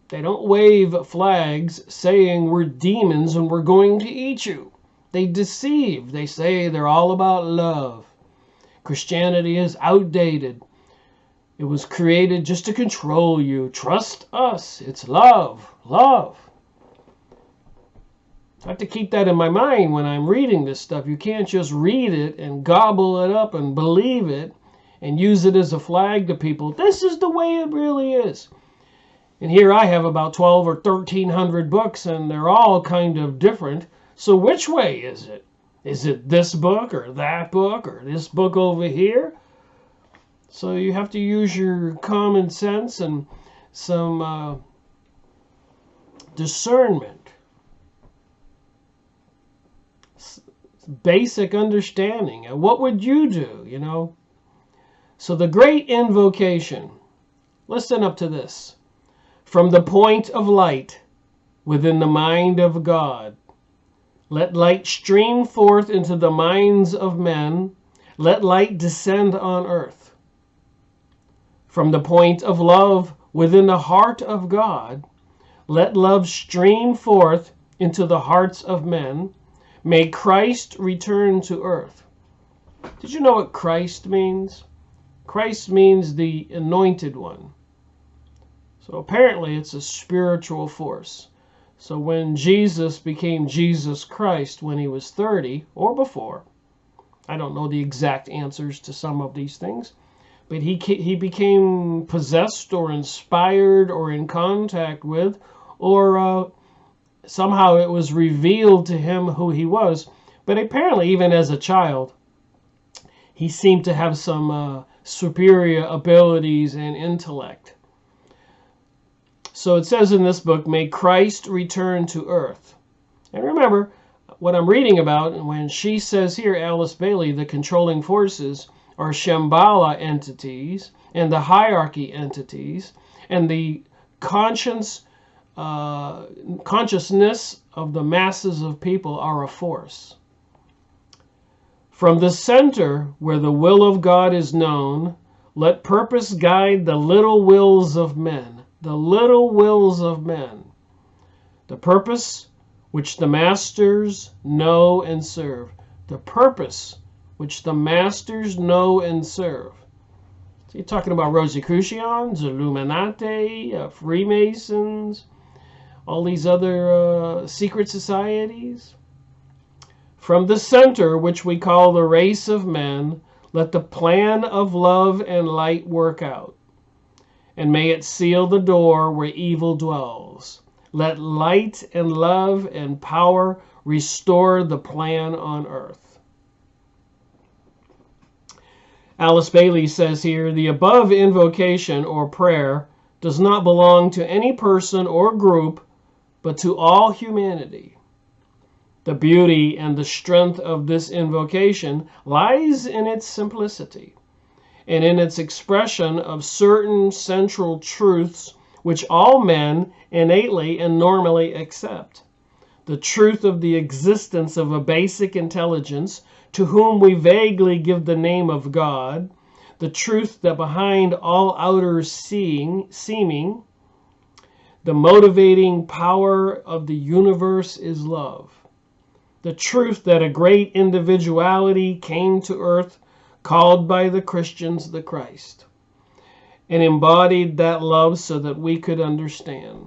They don't wave flags saying we're demons and we're going to eat you. They deceive. They say they're all about love. Christianity is outdated. It was created just to control you. Trust us. It's love. Love. I have to keep that in my mind when I'm reading this stuff. You can't just read it and gobble it up and believe it and use it as a flag to people. This is the way it really is. And here I have about 12 or 1,300 books, and they're all kind of different. So which way is it? Is it this book or that book or this book over here? So you have to use your common sense and some discernment. basic understanding. And what would you do, you know? So the great invocation, listen up to this. From the point of light within the mind of God, let light stream forth into the minds of men. Let light descend on earth. From the point of love within the heart of God, let love stream forth into the hearts of men. May Christ return to earth. Did you know what Christ means? Christ means the anointed one. So apparently it's a spiritual force. So when Jesus became Jesus Christ when he was 30 or before, I don't know the exact answers to some of these things, but he became possessed or inspired or in contact with, or somehow it was revealed to him who he was. But apparently even as a child, he seemed to have some superior abilities and intellect. So it says in this book, may Christ return to earth. And remember, what I'm reading about, when she says here, Alice Bailey, the controlling forces are Shambhala entities and the hierarchy entities, and the consciousness of the masses of people are a force. From the center where the will of God is known, let purpose guide the little wills of men. The little wills of men. The purpose which the masters know and serve. The purpose which the masters know and serve. So you're talking about Rosicrucians, Illuminati, Freemasons, all these other secret societies. From the center, which we call the race of men, let the plan of love and light work out. And may it seal the door where evil dwells. Let light and love and power restore the plan on earth. Alice Bailey says here, the above invocation or prayer does not belong to any person or group, but to all humanity. The beauty and the strength of this invocation lies in its simplicity and in its expression of certain central truths which all men innately and normally accept. The truth of the existence of a basic intelligence to whom we vaguely give the name of God, the truth that behind all outer seeming, the motivating power of the universe is love. The truth that a great individuality came to earth called by the Christians the Christ, and embodied that love so that we could understand.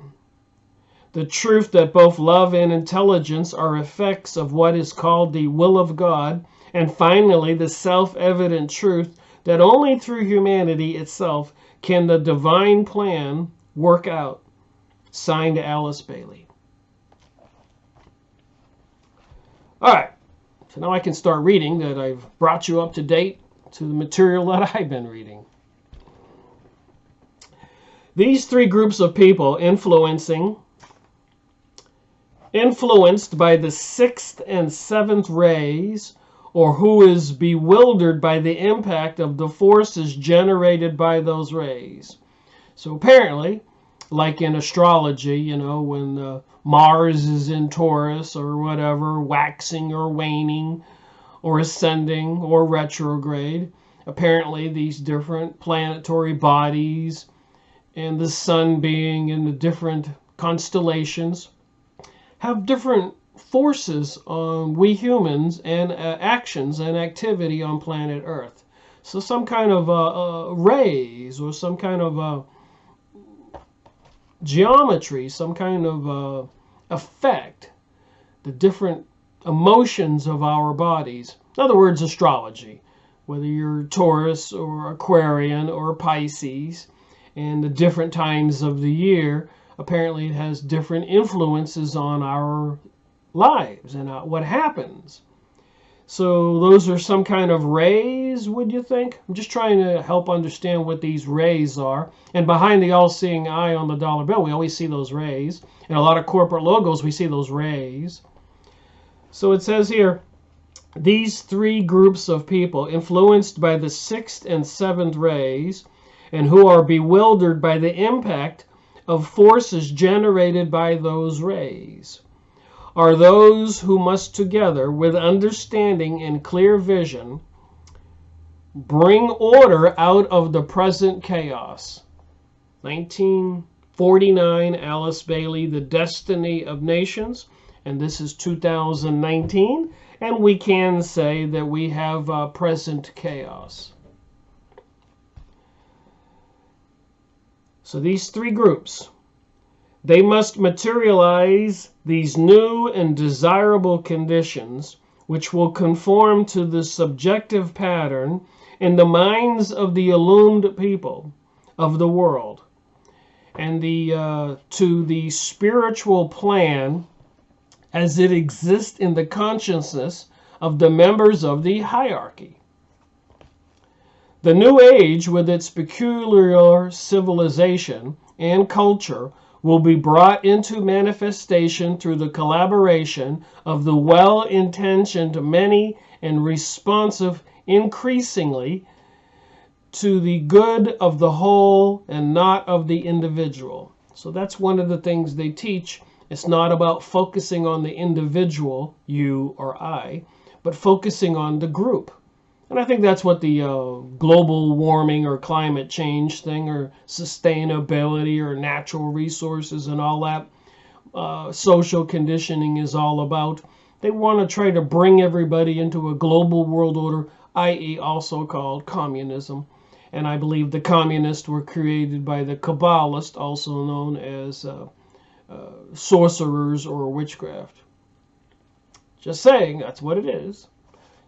The truth that both love and intelligence are effects of what is called the will of God, and finally the self-evident truth that only through humanity itself can the divine plan work out. Signed, Alice Bailey. All right, so now I can start reading that I've brought you up to date to the material that I've been reading. These three groups of people influenced by the sixth and seventh rays, or who is bewildered by the impact of the forces generated by those rays. So apparently, like in astrology, you know, when Mars is in Taurus or whatever, waxing or waning or ascending or retrograde, apparently these different planetary bodies and the sun being in the different constellations have different forces on we humans and actions and activity on planet Earth. So some kind of rays or some kind of geometry, some kind of effect, the different emotions of our bodies. In other words, astrology, whether you're Taurus or Aquarian or Pisces, and the different times of the year, apparently it has different influences on our lives and what happens. So those are some kind of rays, would you think? I'm just trying to help understand what these rays are. And behind the all-seeing eye on the dollar bill, we always see those rays. In a lot of corporate logos, we see those rays. So it says here, these three groups of people influenced by the sixth and seventh rays and who are bewildered by the impact of forces generated by those rays are those who must together with understanding and clear vision bring order out of the present chaos. 1949, Alice Bailey, The Destiny of Nations, and this is 2019, and we can say that we have present chaos. So these three groups, they must materialize these new and desirable conditions which will conform to the subjective pattern in the minds of the illumined people of the world and to the spiritual plan as it exists in the consciousness of the members of the hierarchy. The New Age, with its peculiar civilization and culture, will be brought into manifestation through the collaboration of the well-intentioned many and responsive increasingly to the good of the whole and not of the individual. So that's one of the things they teach. It's not about focusing on the individual, you or I, but focusing on the group. And I think that's what the global warming or climate change thing or sustainability or natural resources and all that social conditioning is all about. They want to try to bring everybody into a global world order, i.e. also called communism. And I believe the communists were created by the Kabbalists, also known as sorcerers or witchcraft. Just saying, that's what it is.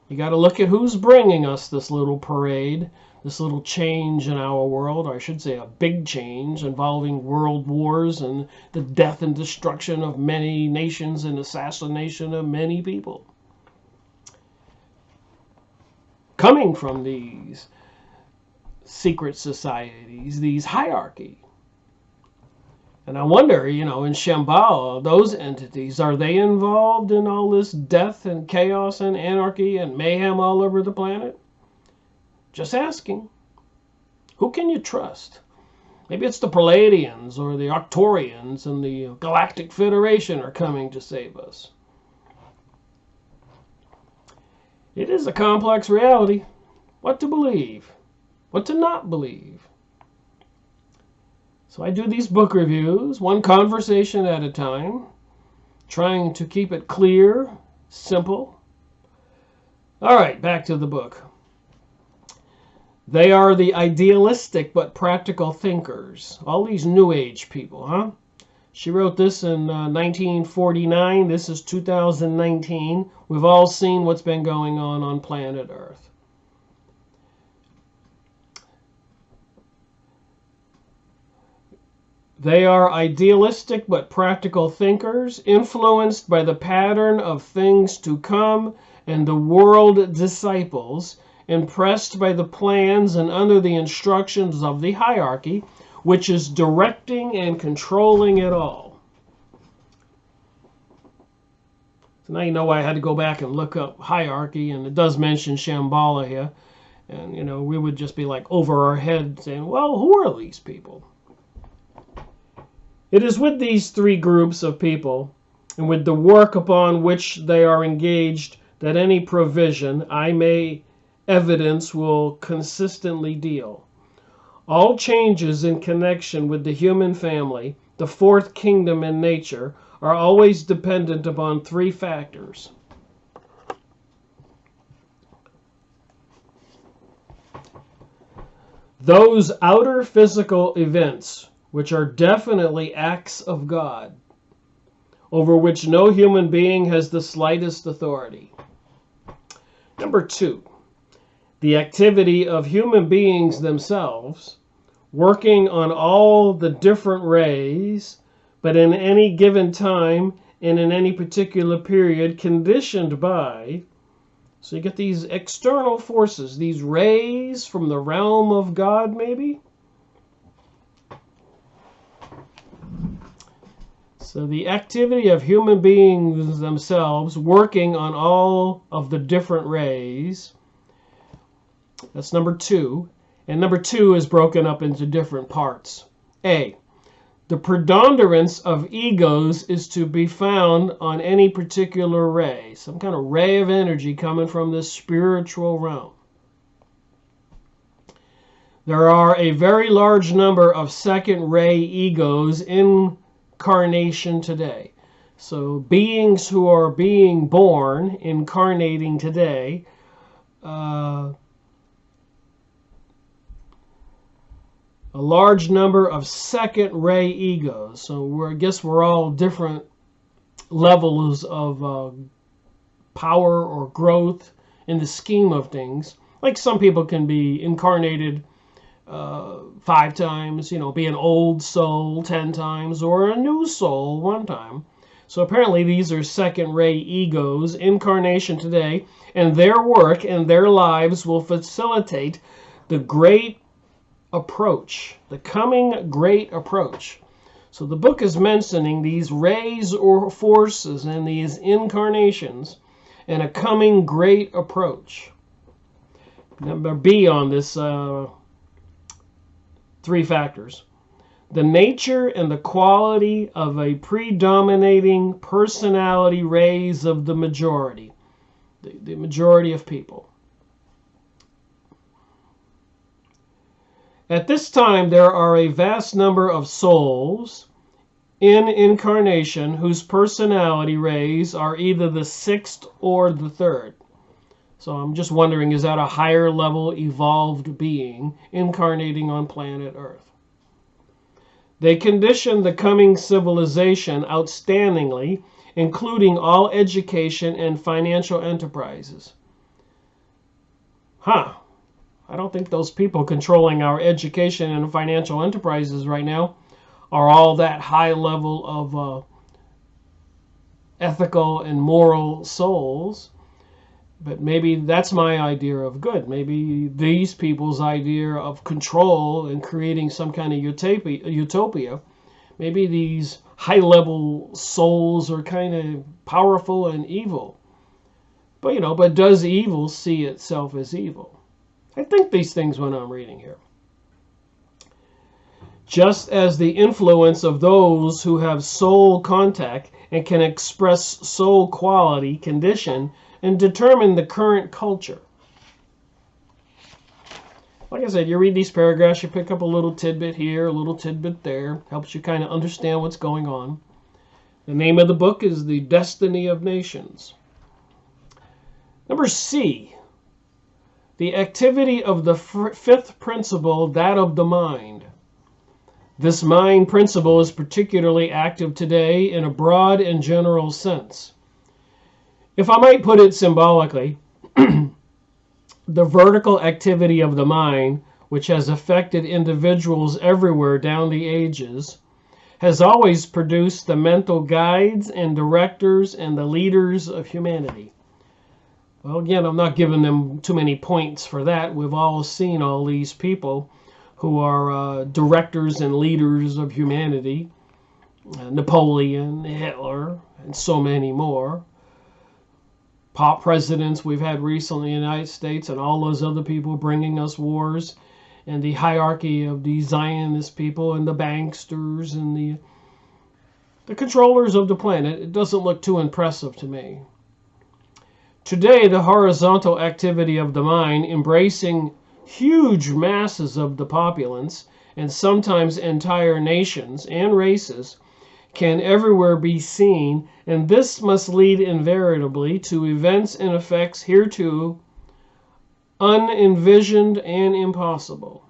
You got to look at who's bringing us this little parade, this little change in our world, or I should say a big change involving world wars and the death and destruction of many nations and assassination of many people. Coming from these secret societies, these hierarchy. And I wonder, in Shambhala, those entities, are they involved in all this death and chaos and anarchy and mayhem all over the planet? Just asking. Who can you trust? Maybe it's the Palladians or the Arcturians and the Galactic Federation are coming to save us. It is a complex reality. What to believe? What to not believe? So I do these book reviews, one conversation at a time, trying to keep it clear, simple. All right, back to the book. They are the idealistic but practical thinkers. All these New Age people, huh? She wrote this in 1949. This is 2019. We've all seen what's been going on planet Earth. They are idealistic but practical thinkers, influenced by the pattern of things to come and the world disciples, impressed by the plans and under the instructions of the hierarchy, which is directing and controlling it all. So now you know why I had to go back and look up hierarchy, and it does mention Shambhala here. And, we would just be like over our head saying, well, who are these people? It is with these three groups of people and with the work upon which they are engaged that any provision I may evidence will consistently deal. All changes in connection with the human family, the fourth kingdom in nature, are always dependent upon three factors. Those outer physical events which are definitely acts of God, over which no human being has the slightest authority. Number 2, the activity of human beings themselves, working on all the different rays, but in any given time and in any particular period, conditioned by, so you get these external forces, these rays from the realm of God maybe. So the activity of human beings themselves working on all of the different rays. That's number 2. And number 2 is broken up into different parts. A, the preponderance of egos is to be found on any particular ray, some kind of ray of energy coming from this spiritual realm. There are a very large number of second ray egos in incarnation today. So beings who are being born, incarnating today, a large number of second ray egos. So I guess we're all different levels of power or growth in the scheme of things. Like some people can be incarnated 5 times, be an old soul 10 times, or a new soul 1 time. So apparently these are second-ray egos, incarnation today, and their work and their lives will facilitate the great approach, the coming great approach. So the book is mentioning these rays or forces and these incarnations and a coming great approach. Number B on this 3 factors. The nature and the quality of a predominating personality rays of the majority. The majority of people. At this time, there are a vast number of souls in incarnation whose personality rays are either the 6th or the 3rd. So I'm just wondering, is that a higher level evolved being incarnating on planet Earth? They condition the coming civilization outstandingly, including all education and financial enterprises. I don't think those people controlling our education and financial enterprises right now are all that high level of ethical and moral souls. But maybe that's my idea of good. Maybe these people's idea of control and creating some kind of utopia, maybe these high-level souls are kind of powerful and evil. But does evil see itself as evil? I think these things when I'm reading here. Just as the influence of those who have soul contact and can express soul quality, condition, and determine the current culture. Like I said, you read these paragraphs, you pick up a little tidbit here, a little tidbit there. Helps you kind of understand what's going on. The name of the book is The Destiny of Nations. Number C, the activity of the 5th principle, that of the mind. This mind principle is particularly active today in a broad and general sense. If I might put it symbolically, the vertical activity of the mind, which has affected individuals everywhere down the ages, has always produced the mental guides and directors and the leaders of humanity. Well, again, I'm not giving them too many points for that. We've all seen all these people who are directors and leaders of humanity. Napoleon, Hitler, and so many more. Pop presidents we've had recently in the United States, and all those other people bringing us wars, and the hierarchy of the Zionist people and the banksters and the controllers of the planet. It doesn't look too impressive to me. Today, the horizontal activity of the mind, embracing huge masses of the populace and sometimes entire nations and races, can everywhere be seen, and this must lead invariably to events and effects hereto unenvisioned and impossible.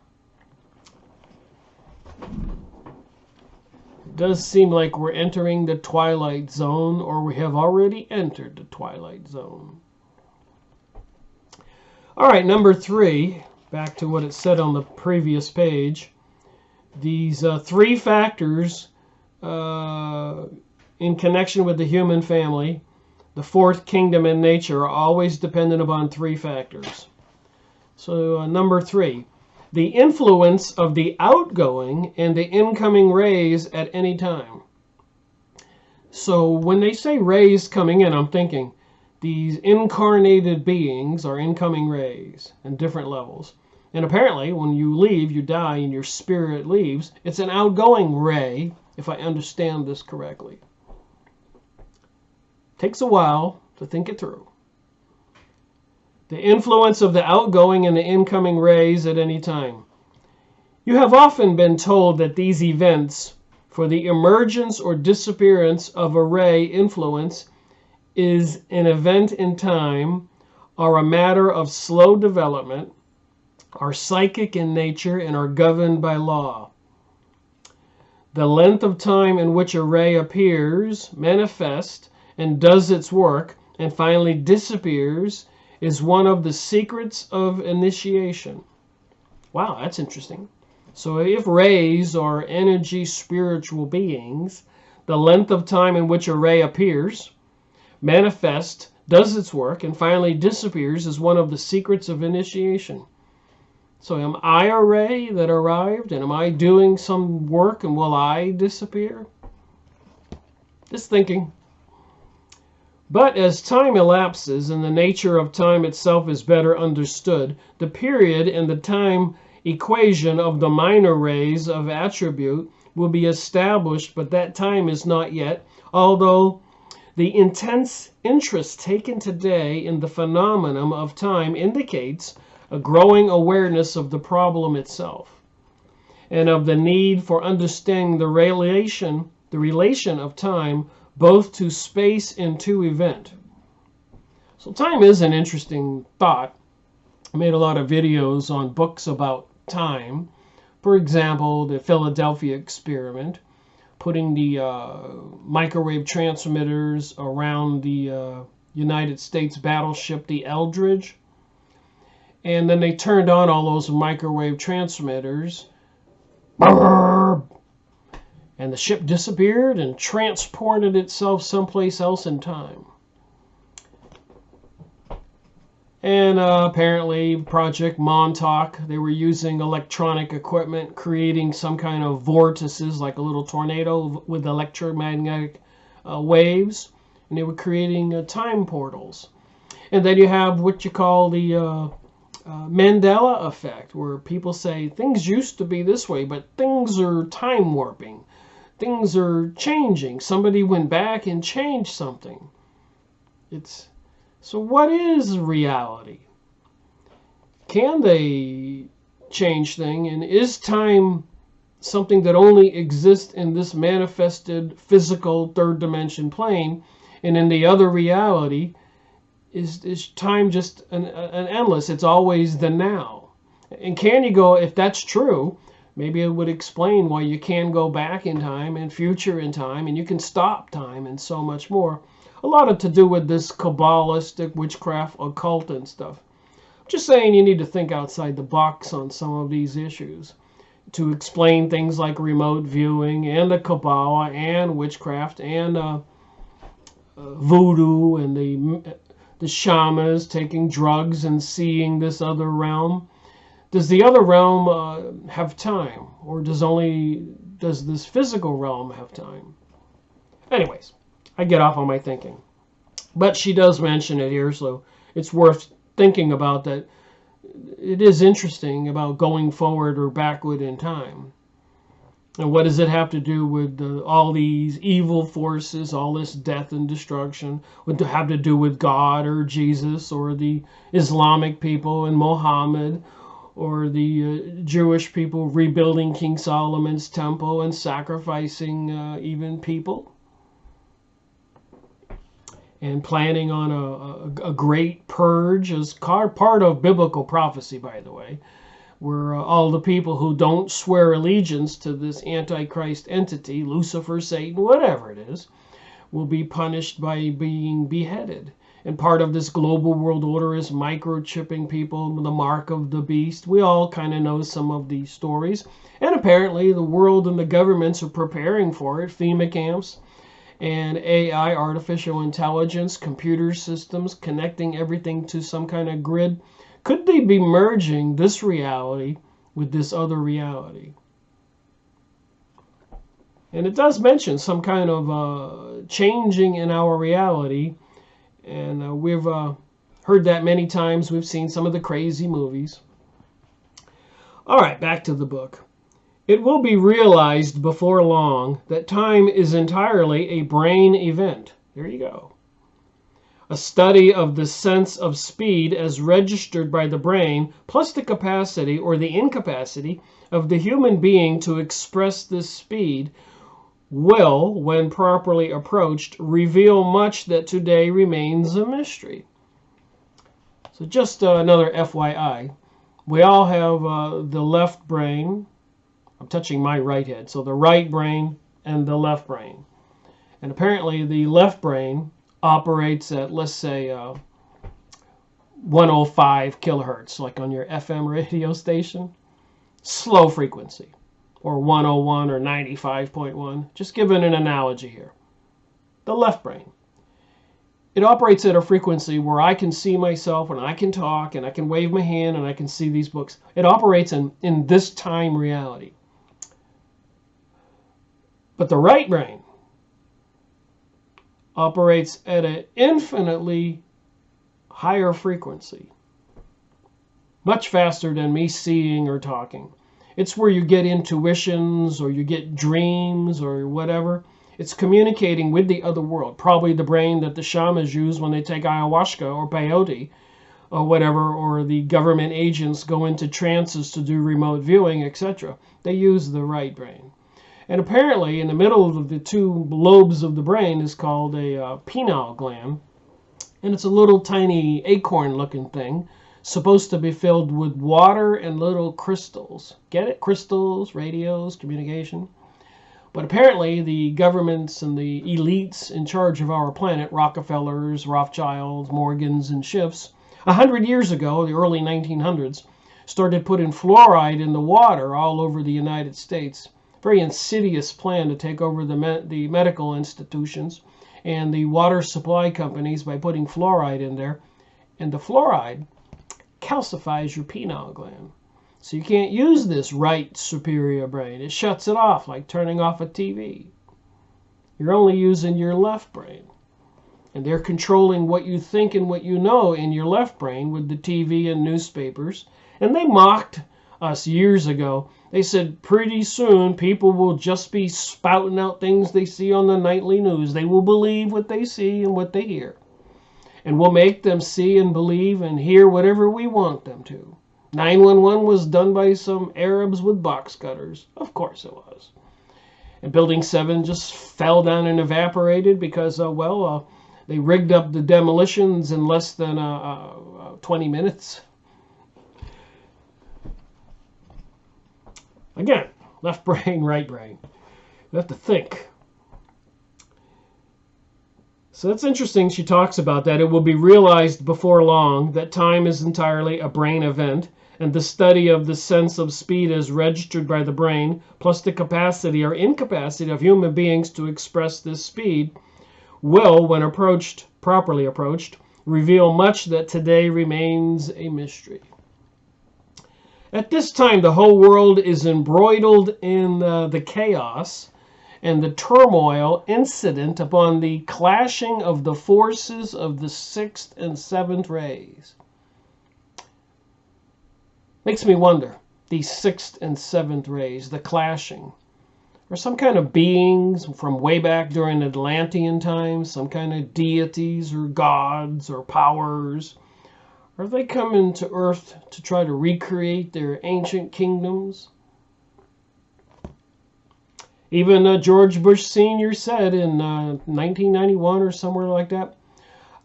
It does seem like we're entering the twilight zone, or we have already entered the twilight zone. All right, number 3, back to what it said on the previous page. These 3 factors in connection with the human family, the 4th kingdom and nature, are always dependent upon 3 factors. So number 3, the influence of the outgoing and the incoming rays at any time. So when they say rays coming in, I'm thinking these incarnated beings are incoming rays in different levels. And apparently, when you leave, you die, and your spirit leaves, it's an outgoing ray, if I understand this correctly. Takes a while to think it through. The influence of the outgoing and the incoming rays at any time. You have often been told that these events, for the emergence or disappearance of a ray influence, is an event in time, are a matter of slow development, are psychic in nature, and are governed by law. The length of time in which a ray appears, manifests, and does its work, and finally disappears, is one of the secrets of initiation. Wow, that's interesting. So if rays are energy spiritual beings, the length of time in which a ray appears, manifests, does its work, and finally disappears is one of the secrets of initiation. So am I a ray that arrived, and am I doing some work, and will I disappear? Just thinking. But as time elapses and the nature of time itself is better understood, the period and the time equation of the minor rays of attribute will be established, but that time is not yet, although the intense interest taken today in the phenomenon of time indicates a growing awareness of the problem itself and of the need for understanding the relation of time both to space and to event. So time is an interesting thought. I made a lot of videos on books about time. For example, the Philadelphia experiment, putting the microwave transmitters around the United States battleship, the Eldridge. And then they turned on all those microwave transmitters. And the ship disappeared and transported itself someplace else in time. And apparently, Project Montauk, they were using electronic equipment, creating some kind of vortices, like a little tornado with electromagnetic waves. And they were creating time portals. And then you have what you call the Mandela effect, where people say things used to be this way, but things are time warping. Things are changing. Somebody went back and changed something. So what is reality? Can they change things? And is time something that only exists in this manifested physical third dimension plane? And in the other reality, is time just an endless? It's always the now. And can you go, if that's true, maybe it would explain why you can go back in time and future in time, and you can stop time and so much more. A lot of to do with this Kabbalistic, witchcraft, occult and stuff. I'm just saying you need to think outside the box on some of these issues to explain things like remote viewing and the Kabbalah and witchcraft and voodoo and the shamans taking drugs and seeing this other realm. Does the other realm have time, or does this physical realm have time? Anyways, I get off on my thinking. But she does mention it here, so it's worth thinking about that. It is interesting about going forward or backward in time. And what does it have to do with all these evil forces, all this death and destruction? Would it have to do with God or Jesus or the Islamic people and Muhammad, or the Jewish people rebuilding King Solomon's temple and sacrificing even people? And planning on a great purge as part of biblical prophecy, by the way, where all the people who don't swear allegiance to this Antichrist entity, Lucifer, Satan, whatever it is, will be punished by being beheaded. And part of this global world order is microchipping people, the mark of the beast. We all kind of know some of these stories. And apparently the world and the governments are preparing for it. FEMA camps and AI, artificial intelligence, computer systems, connecting everything to some kind of grid. Could they be merging this reality with this other reality? And it does mention some kind of changing in our reality. And we've heard that many times. We've seen some of the crazy movies. All right, back to the book. It will be realized before long that time is entirely a brain event. There you go. A study of the sense of speed as registered by the brain, plus the capacity or the incapacity of the human being to express this speed, will, when properly approached, reveal much that today remains a mystery. So just another FYI. We all have the left brain. I'm touching my right head. So the right brain and the left brain. And apparently the left brain operates at, let's say, 105 kilohertz, like on your FM radio station. Slow frequency. Or 101 or 95.1. Just giving an analogy here. The left brain. It operates at a frequency where I can see myself and I can talk and I can wave my hand and I can see these books. It operates in this time reality. But the right brain operates at an infinitely higher frequency. Much faster than me seeing or talking. It's where you get intuitions or you get dreams or whatever. It's communicating with the other world. Probably the brain that the shamans use when they take ayahuasca or peyote or whatever, or the government agents go into trances to do remote viewing, etc. They use the right brain. And apparently in the middle of the two lobes of the brain is called a pineal gland. And it's a little tiny acorn-looking thing, supposed to be filled with water and little crystals. Get it? Crystals, radios, communication. But apparently the governments and the elites in charge of our planet, Rockefellers, Rothschilds, Morgans, and Schiffs, 100 years ago, the early 1900s, started putting fluoride in the water all over the United States. Very insidious plan to take over the medical institutions and the water supply companies by putting fluoride in there. And the fluoride calcifies your pineal gland. So you can't use this right superior brain. It shuts it off like turning off a TV. You're only using your left brain. And they're controlling what you think and what you know in your left brain with the TV and newspapers. And they mocked us years ago. They said pretty soon people will just be spouting out things they see on the nightly news. They will believe what they see and what they hear. And we'll make them see and believe and hear whatever we want them to. 911 was done by some Arabs with box cutters. Of course it was. And Building 7 just fell down and evaporated because, they rigged up the demolitions in less than 20 minutes. Again, left brain, right brain. You have to think. So that's interesting. She talks about that. It will be realized before long that time is entirely a brain event, and the study of the sense of speed as registered by the brain, plus the capacity or incapacity of human beings to express this speed, will, when properly approached, reveal much that today remains a mystery. At this time, the whole world is embroiled in the chaos and the turmoil incident upon the clashing of the forces of the sixth and seventh rays. Makes me wonder, these sixth and seventh rays, the clashing. Are some kind of beings from way back during Atlantean times, some kind of deities or gods or powers? Are they coming to Earth to try to recreate their ancient kingdoms? Even George Bush Sr. said in 1991 or somewhere like that,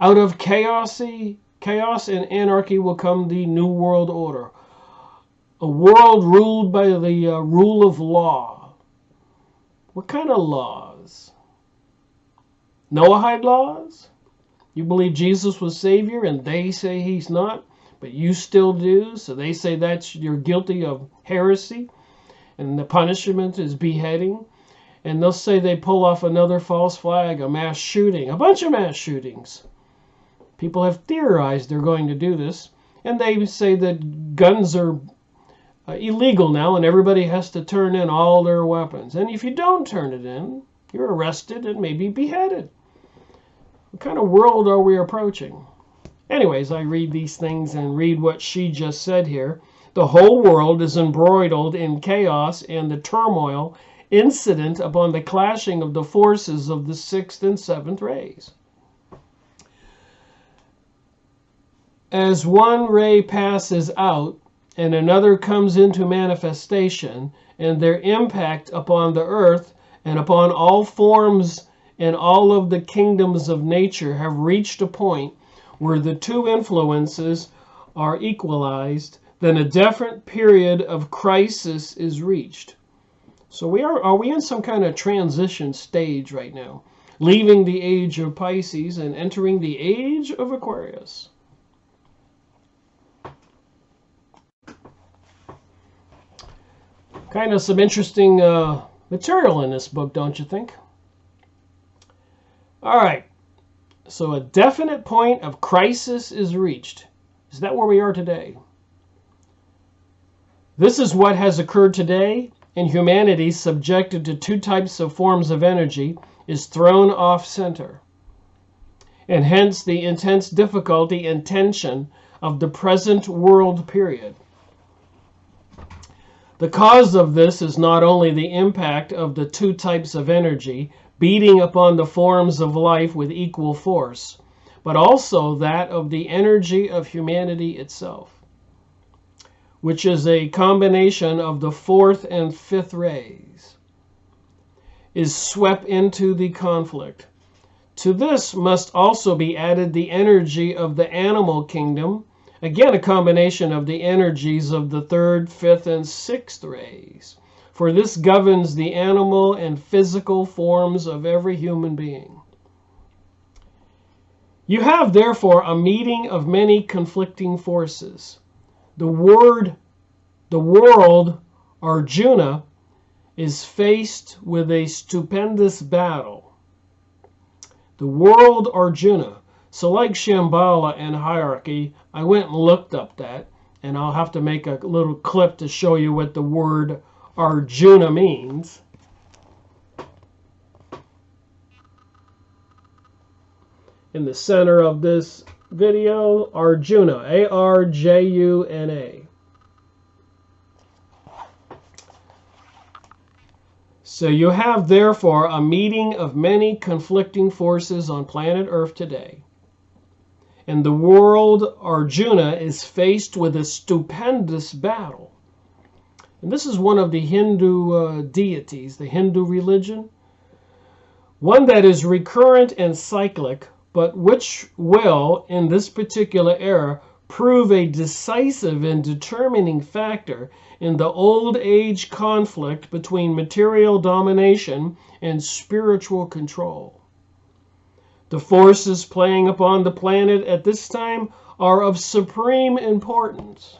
out of chaos and anarchy will come the New World Order. A world ruled by the rule of law. What kind of laws? Noahide laws? You believe Jesus was Savior and they say he's not, but you still do, so they say you're guilty of heresy and the punishment is beheading. And they'll say they pull off another false flag, a mass shooting, a bunch of mass shootings. People have theorized they're going to do this, and they say that guns are illegal now, and everybody has to turn in all their weapons. And if you don't turn it in, you're arrested and maybe beheaded. What kind of world are we approaching? Anyways, I read these things and read what she just said here. The whole world is embroiled in chaos and the turmoil incident upon the clashing of the forces of the 6th and 7th rays. As one ray passes out and another comes into manifestation, and their impact upon the earth and upon all forms and all of the kingdoms of nature have reached a point where the two influences are equalized, then a definite period of crisis is reached. So are we in some kind of transition stage right now, leaving the age of Pisces and entering the age of Aquarius? Kind of some interesting material in this book, don't you think? All right. So a definite point of crisis is reached. Is that where we are today? This is what has occurred today, and humanity, subjected to two types of forms of energy, is thrown off center. And hence the intense difficulty and tension of the present world period. The cause of this is not only the impact of the two types of energy beating upon the forms of life with equal force, but also that of the energy of humanity itself, which is a combination of the 4th and 5th rays, is swept into the conflict. To this must also be added the energy of the animal kingdom, again, a combination of the energies of the 3rd, 5th, and 6th rays. For this governs the animal and physical forms of every human being. You have, therefore, a meeting of many conflicting forces. The world, Arjuna, is faced with a stupendous battle. The world, Arjuna. So like Shambhala and hierarchy, I went and looked up that, and I'll have to make a little clip to show you what the word Arjuna means. In the center of this video, Arjuna, A-R-J-U-N-A. So you have, therefore, a meeting of many conflicting forces on planet Earth today. And the world, Arjuna, is faced with a stupendous battle. And this is one of the Hindu deities, the Hindu religion. One that is recurrent and cyclic, but which will, in this particular era, prove a decisive and determining factor in the old age conflict between material domination and spiritual control. The forces playing upon the planet at this time are of supreme importance.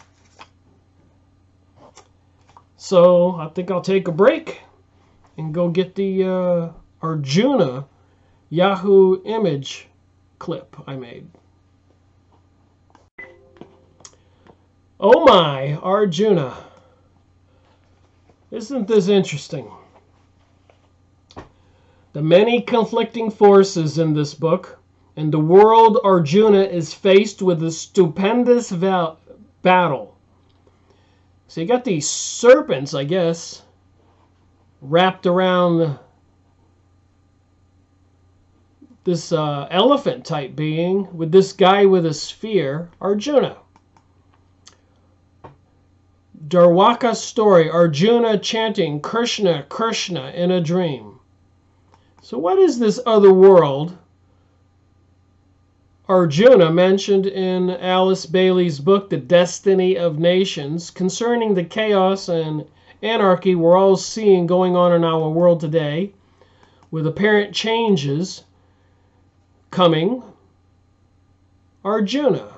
So I think I'll take a break and go get the Arjuna Yahoo image clip I made. Oh my, Arjuna. Isn't this interesting? The many conflicting forces in this book, and the world Arjuna is faced with a stupendous battle. So you got these serpents, I guess, wrapped around this elephant type being with this guy with a sphere, Arjuna. Dwarka story, Arjuna chanting Krishna, Krishna in a dream. So what is this other world Arjuna mentioned in Alice Bailey's book, The Destiny of Nations, concerning the chaos and anarchy we're all seeing going on in our world today, with apparent changes coming? Arjuna.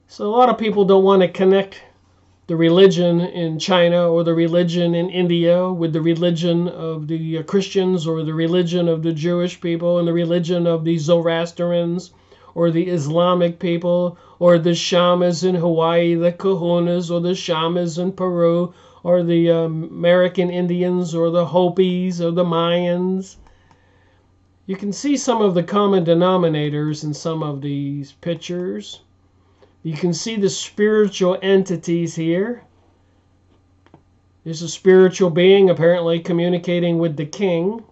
So a lot of people don't want to connect the religion in China or the religion in India with the religion of the Christians or the religion of the Jewish people and the religion of the Zoroastrians or the Islamic people, or the shamans in Hawaii, the kahunas, or the shamans in Peru, or the American Indians, or the Hopis, or the Mayans. You can see some of the common denominators in some of these pictures. You can see the spiritual entities here. There's a spiritual being apparently communicating with the king.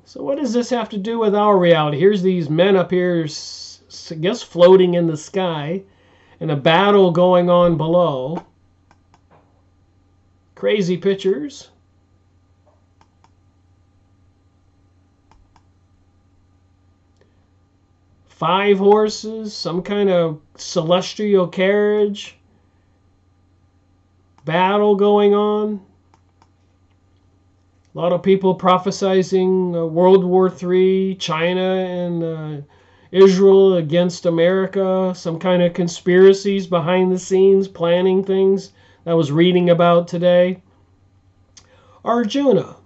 So what does this have to do with our reality? Here's these men up here, I guess, floating in the sky, and a battle going on below. Crazy pictures. Five horses, some kind of celestial carriage. Battle going on. A lot of people prophesizing World War III, China and Israel against America, some kind of conspiracies behind the scenes, planning things I was reading about today. Arjuna.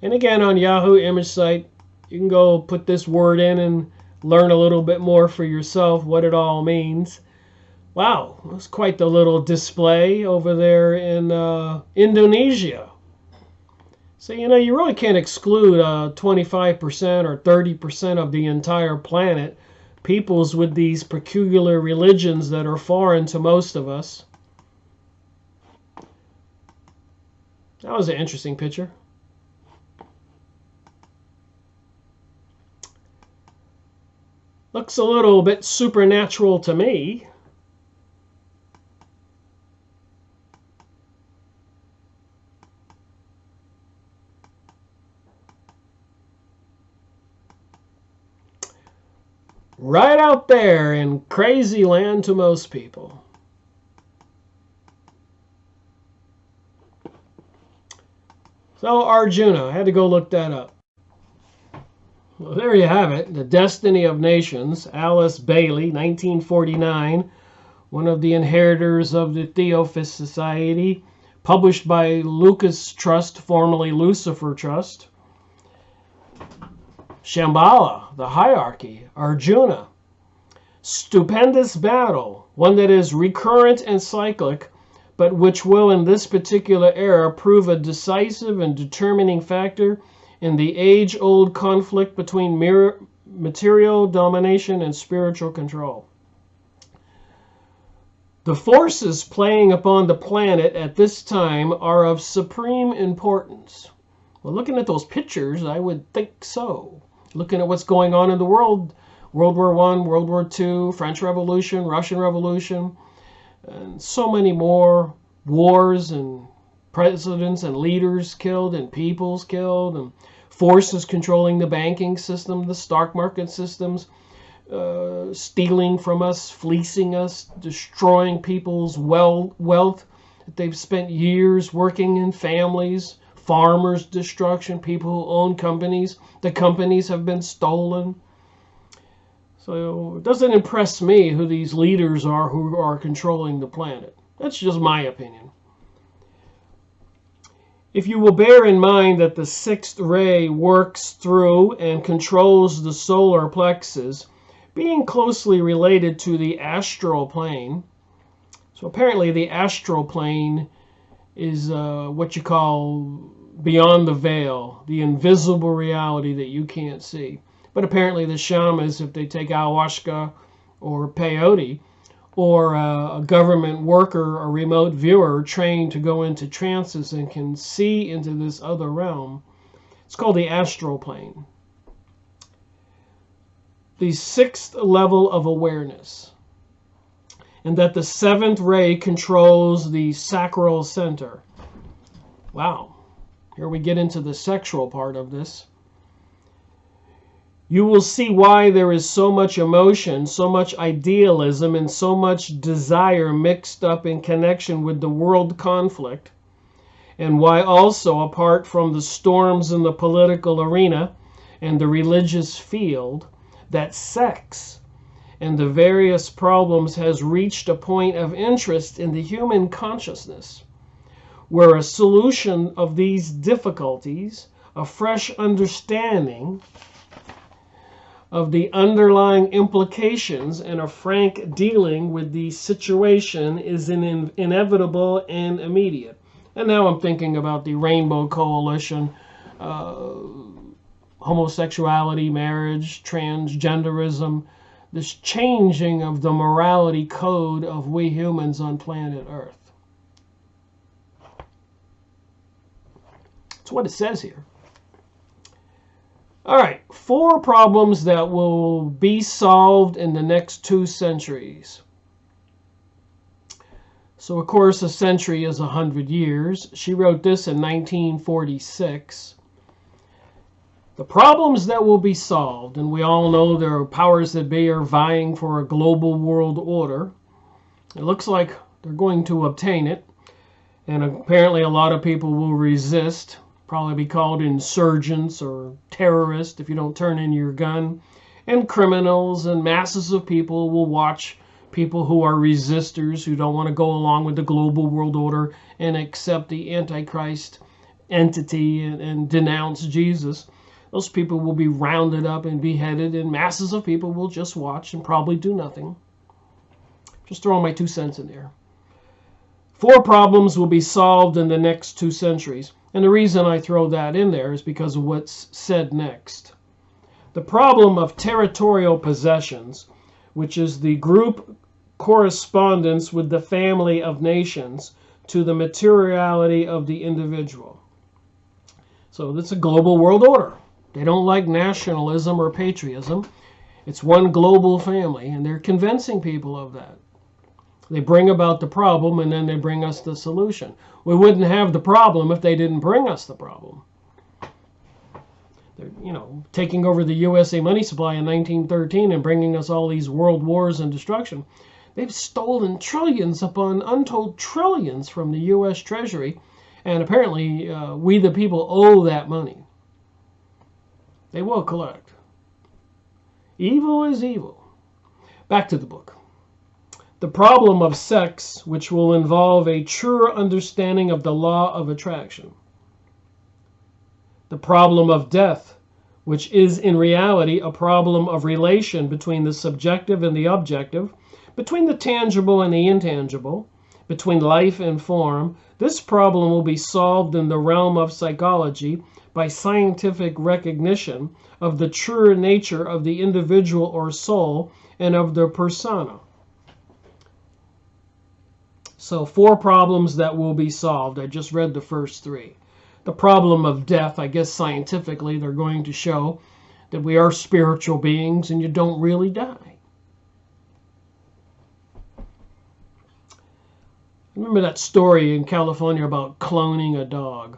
And again, on Yahoo image site, you can go put this word in and learn a little bit more for yourself what it all means. Wow, that's quite the little display over there in Indonesia. So, you know, you really can't exclude 25% or 30% of the entire planet, peoples with these peculiar religions that are foreign to most of us. That was an interesting picture. Looks a little bit supernatural to me. Right out there in crazy land to most people. So Arjuna, I had to go look that up. Well, there you have it, The Destiny of Nations, Alice Bailey, 1949, one of the inheritors of the Theosophist Society, published by Lucas Trust, formerly Lucifer Trust. Shambhala, the hierarchy, Arjuna. Stupendous battle, one that is recurrent and cyclic, but which will in this particular era prove a decisive and determining factor in the age-old conflict between material domination and spiritual control. The forces playing upon the planet at this time are of supreme importance. Well, looking at those pictures, I would think so. Looking at what's going on in the world, World War I, World War II, French Revolution, Russian Revolution, and so many more wars and presidents and leaders killed and peoples killed and forces controlling the banking system, the stock market systems, stealing from us, fleecing us, destroying people's wealth that they've spent years working in, families, farmers' destruction, people who own companies. The companies have been stolen. So it doesn't impress me who these leaders are who are controlling the planet. That's just my opinion. If you will bear in mind that the sixth ray works through and controls the solar plexus, being closely related to the astral plane. So apparently the astral plane is what you call beyond the veil, the invisible reality that you can't see. But apparently the shamans, if they take ayahuasca or peyote, or a government worker, a remote viewer trained to go into trances and can see into this other realm, it's called the astral plane. The sixth level of awareness. And that the seventh ray controls the sacral center. Wow. Here we get into the sexual part of this. You will see why there is so much emotion, so much idealism, and so much desire mixed up in connection with the world conflict, and why also, apart from the storms in the political arena and the religious field, that sex and the various problems has reached a point of interest in the human consciousness, where a solution of these difficulties, a fresh understanding of the underlying implications, and a frank dealing with the situation is inevitable and immediate. And now I'm thinking about the Rainbow Coalition, homosexuality, marriage, transgenderism, this changing of the morality code of we humans on planet Earth. That's what it says here. All right, 4 problems that will be solved in the next 2 centuries. So, of course, a century is 100 years. She wrote this in 1946. The problems that will be solved, and we all know there are powers that be are vying for a global world order. It looks like they're going to obtain it, and apparently a lot of people will resist. Probably be called insurgents or terrorists if you don't turn in your gun. And criminals and masses of people will watch people who are resistors, who don't want to go along with the global world order and accept the Antichrist entity and denounce Jesus. Those people will be rounded up and beheaded, and masses of people will just watch and probably do nothing. Just throwing my 2 cents in there. 4 problems will be solved in the next 2 centuries. And the reason I throw that in there is because of what's said next. The problem of territorial possessions, which is the group correspondence with the family of nations to the materiality of the individual. So it's a global world order. They don't like nationalism or patriotism. It's one global family, and they're convincing people of that. They bring about the problem, and then they bring us the solution. We wouldn't have the problem if they didn't bring us the problem. They're, taking over the USA money supply in 1913 and bringing us all these world wars and destruction. They've stolen trillions upon untold trillions from the U.S. Treasury, and apparently we the people owe that money. They will collect. Evil is evil. Back to the book. The problem of sex, which will involve a truer understanding of the law of attraction. The problem of death, which is in reality a problem of relation between the subjective and the objective, between the tangible and the intangible, between life and form. This problem will be solved in the realm of psychology by scientific recognition of the truer nature of the individual or soul and of the persona. So 4 problems that will be solved. I just read the first 3. The problem of death, I guess scientifically they're going to show that we are spiritual beings and you don't really die. Remember that story in California about cloning a dog?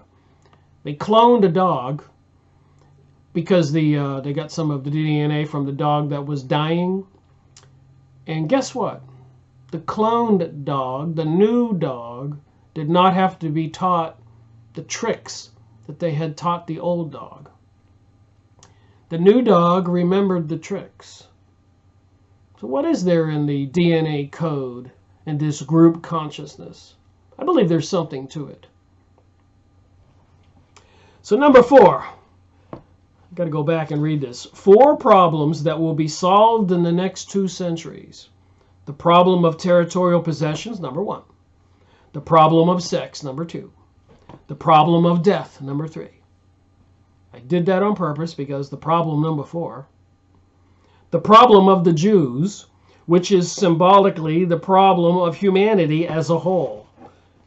They cloned a dog because they got some of the DNA from the dog that was dying. And guess what? The cloned dog, the new dog, did not have to be taught the tricks that they had taught the old dog. The new dog remembered the tricks. So what is there in the DNA code and this group consciousness? I believe there's something to it. So number 4, I've got to go back and read this. 4 problems that will be solved in the next 2 centuries. The problem of territorial possessions, number 1. The problem of sex, number 2. The problem of death, number 3. I did that on purpose because the problem number 4. The problem of the Jews, which is symbolically the problem of humanity as a whole.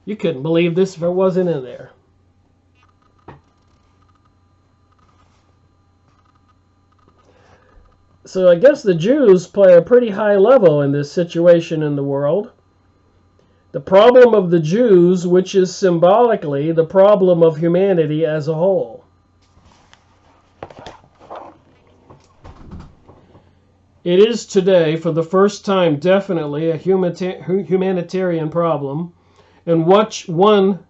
You couldn't believe this if it wasn't in there. So I guess the Jews play a pretty high level in this situation in the world. The problem of the Jews, which is symbolically the problem of humanity as a whole. It is today, for the first time, definitely a humanitarian problem, and one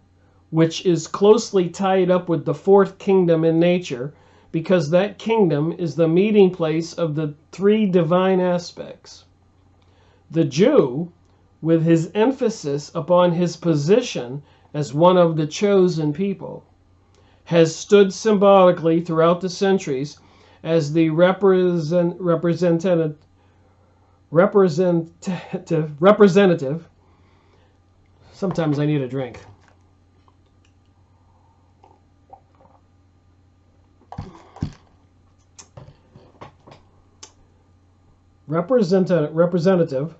which is closely tied up with the 4th kingdom in nature, because that kingdom is the meeting place of the 3 divine aspects. The Jew, with his emphasis upon his position as one of the chosen people, has stood symbolically throughout the centuries as the representative. Sometimes I need a drink. Representative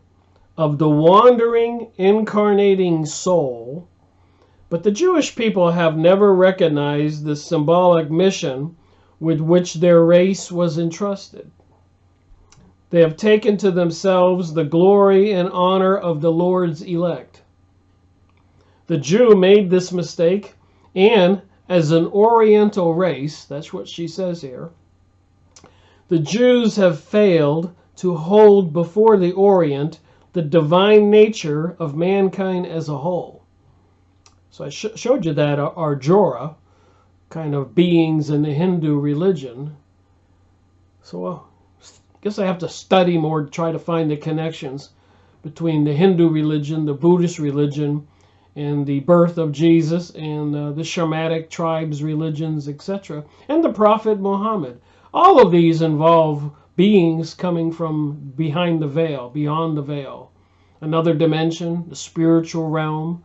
of the wandering, incarnating soul, but the Jewish people have never recognized the symbolic mission with which their race was entrusted. They have taken to themselves the glory and honor of the Lord's elect. The Jew made this mistake, and as an Oriental race, that's what she says here, the Jews have failed to hold before the Orient the divine nature of mankind as a whole. So I showed you that Arjora, kind of beings in the Hindu religion. So I guess I have to study more to try to find the connections between the Hindu religion, the Buddhist religion, and the birth of Jesus, and the Shamatic tribes, religions, etc., and the Prophet Muhammad. All of these involve beings coming from behind the veil, beyond the veil, another dimension, the spiritual realm,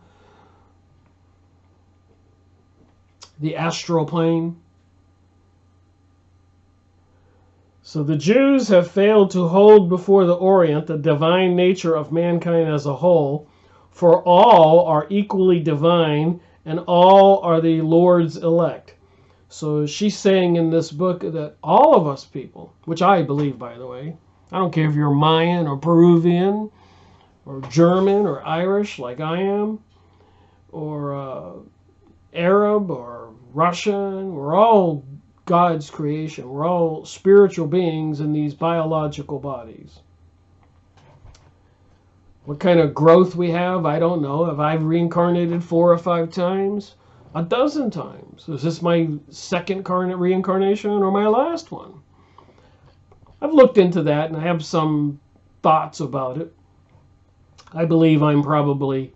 the astral plane. So the Jews have failed to hold before the Orient the divine nature of mankind as a whole, for all are equally divine and all are the Lord's elect. So she's saying in this book that all of us people, which I believe, by the way, I don't care if you're Mayan or Peruvian or German or Irish like I am, or Arab or Russian, we're all God's creation. We're all spiritual beings in these biological bodies. What kind of growth we have, I don't know. Have I reincarnated 4 or 5 times? A dozen times. Is this my second reincarnation or my last one? I've looked into that and I have some thoughts about it. I believe I'm probably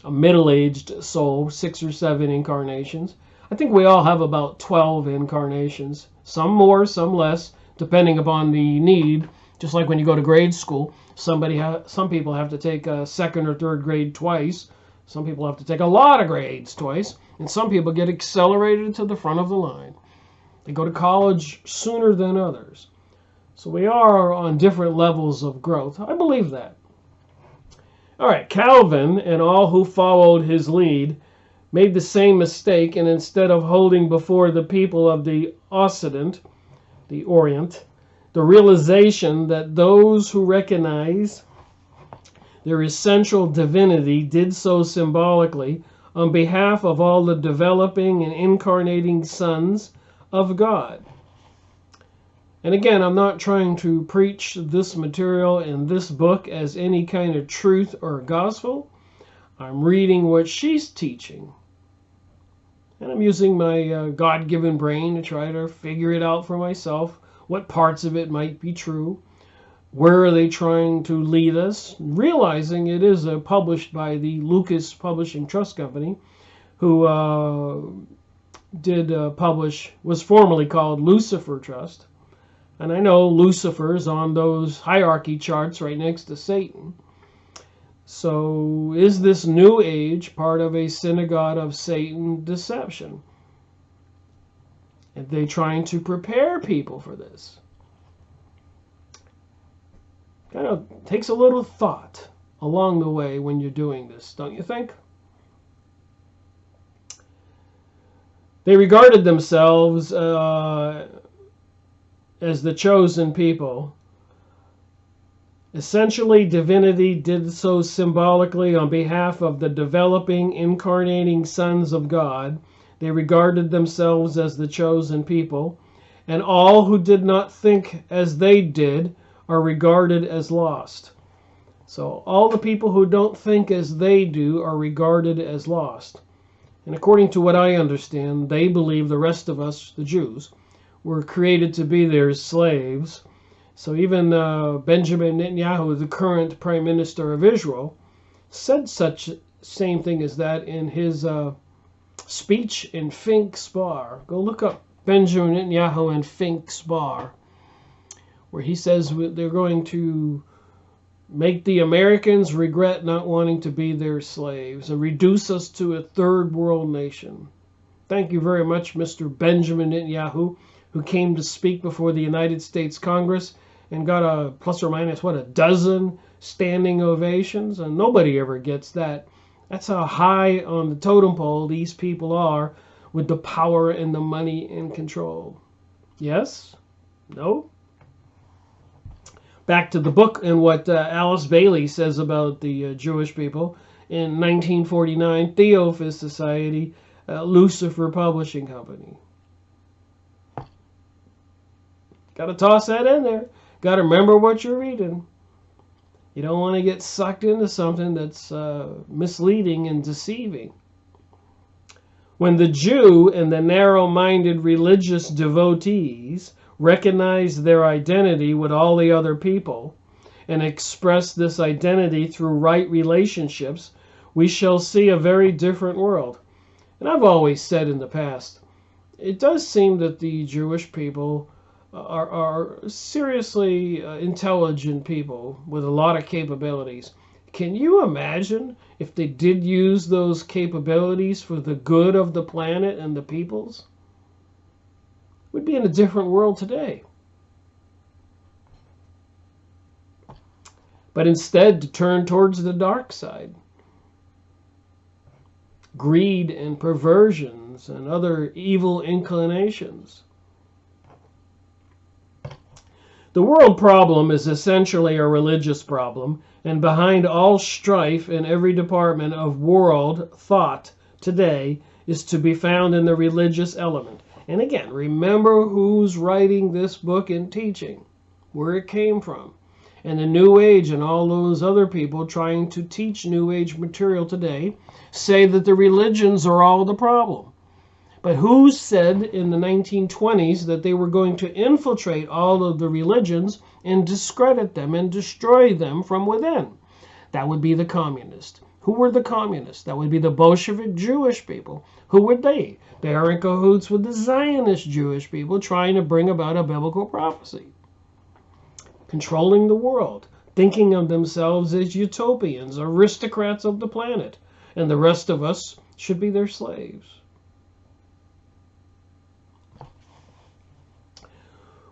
a middle-aged soul, 6 or 7 incarnations. I think we all have about 12 incarnations, some more, some less, depending upon the need. Just like when you go to grade school, some people have to take a 2nd or 3rd grade twice. Some people have to take a lot of grades twice, and some people get accelerated to the front of the line. They go to college sooner than others. So we are on different levels of growth. I believe that. All right, Calvin and all who followed his lead made the same mistake, and instead of holding before the people of the Occident, the Orient, the realization that those who recognize their essential divinity did so symbolically on behalf of all the developing and incarnating sons of God. And again, I'm not trying to preach this material in this book as any kind of truth or gospel. I'm reading what she's teaching. And I'm using my God-given brain to try to figure it out for myself, what parts of it might be true. Where are they trying to lead us? Realizing it is published by the Lucas Publishing Trust Company, who was formerly called Lucifer Trust. And I know Lucifer is on those hierarchy charts right next to Satan. So is this New Age part of a synagogue of Satan deception? Are they trying to prepare people for this? Kind of takes a little thought along the way when you're doing this, don't you think? They regarded themselves as the chosen people. Essentially, divinity did so symbolically on behalf of the developing, incarnating sons of God. They regarded themselves as the chosen people, and all who did not think as they did are regarded as lost. So all the people who don't think as they do are regarded as lost. And according to what I understand, they believe the rest of us, the Jews, were created to be their slaves, So even Benjamin Netanyahu, the current Prime Minister of Israel, said such same thing as that in his speech in Fink's Bar. Go look up Benjamin Netanyahu and Fink's Bar, where he says they're going to make the Americans regret not wanting to be their slaves and reduce us to a third world nation. Thank you very much, Mr. Benjamin Netanyahu, who came to speak before the United States Congress and got a plus or minus, what, a dozen standing ovations? And nobody ever gets that. That's how high on the totem pole these people are with the power and the money and control. Yes? No? Back to the book and what Alice Bailey says about the Jewish people. In 1949, Theophist Society, Lucifer Publishing Company. Got to toss that in there. Got to remember what you're reading. You don't want to get sucked into something that's misleading and deceiving. When the Jew and the narrow-minded religious devotees recognize their identity with all the other people and express this identity through right relationships, we shall see a very different world. And I've always said in the past, it does seem that the Jewish people are seriously intelligent people with a lot of capabilities. Can you imagine if they did use those capabilities for the good of the planet and the peoples? We'd be in a different world today. But instead, to turn towards the dark side. Greed and perversions and other evil inclinations. The world problem is essentially a religious problem, and behind all strife in every department of world thought today is to be found in the religious element. And again, remember who's writing this book and teaching, where it came from. And the New Age and all those other people trying to teach New Age material today say that the religions are all the problem. But who said in the 1920s that they were going to infiltrate all of the religions and discredit them and destroy them from within? That would be the communists. Who were the communists? That would be the Bolshevik Jewish people. Who were they? They are in cahoots with the Zionist Jewish people trying to bring about a biblical prophecy. Controlling the world, thinking of themselves as utopians, aristocrats of the planet, and the rest of us should be their slaves.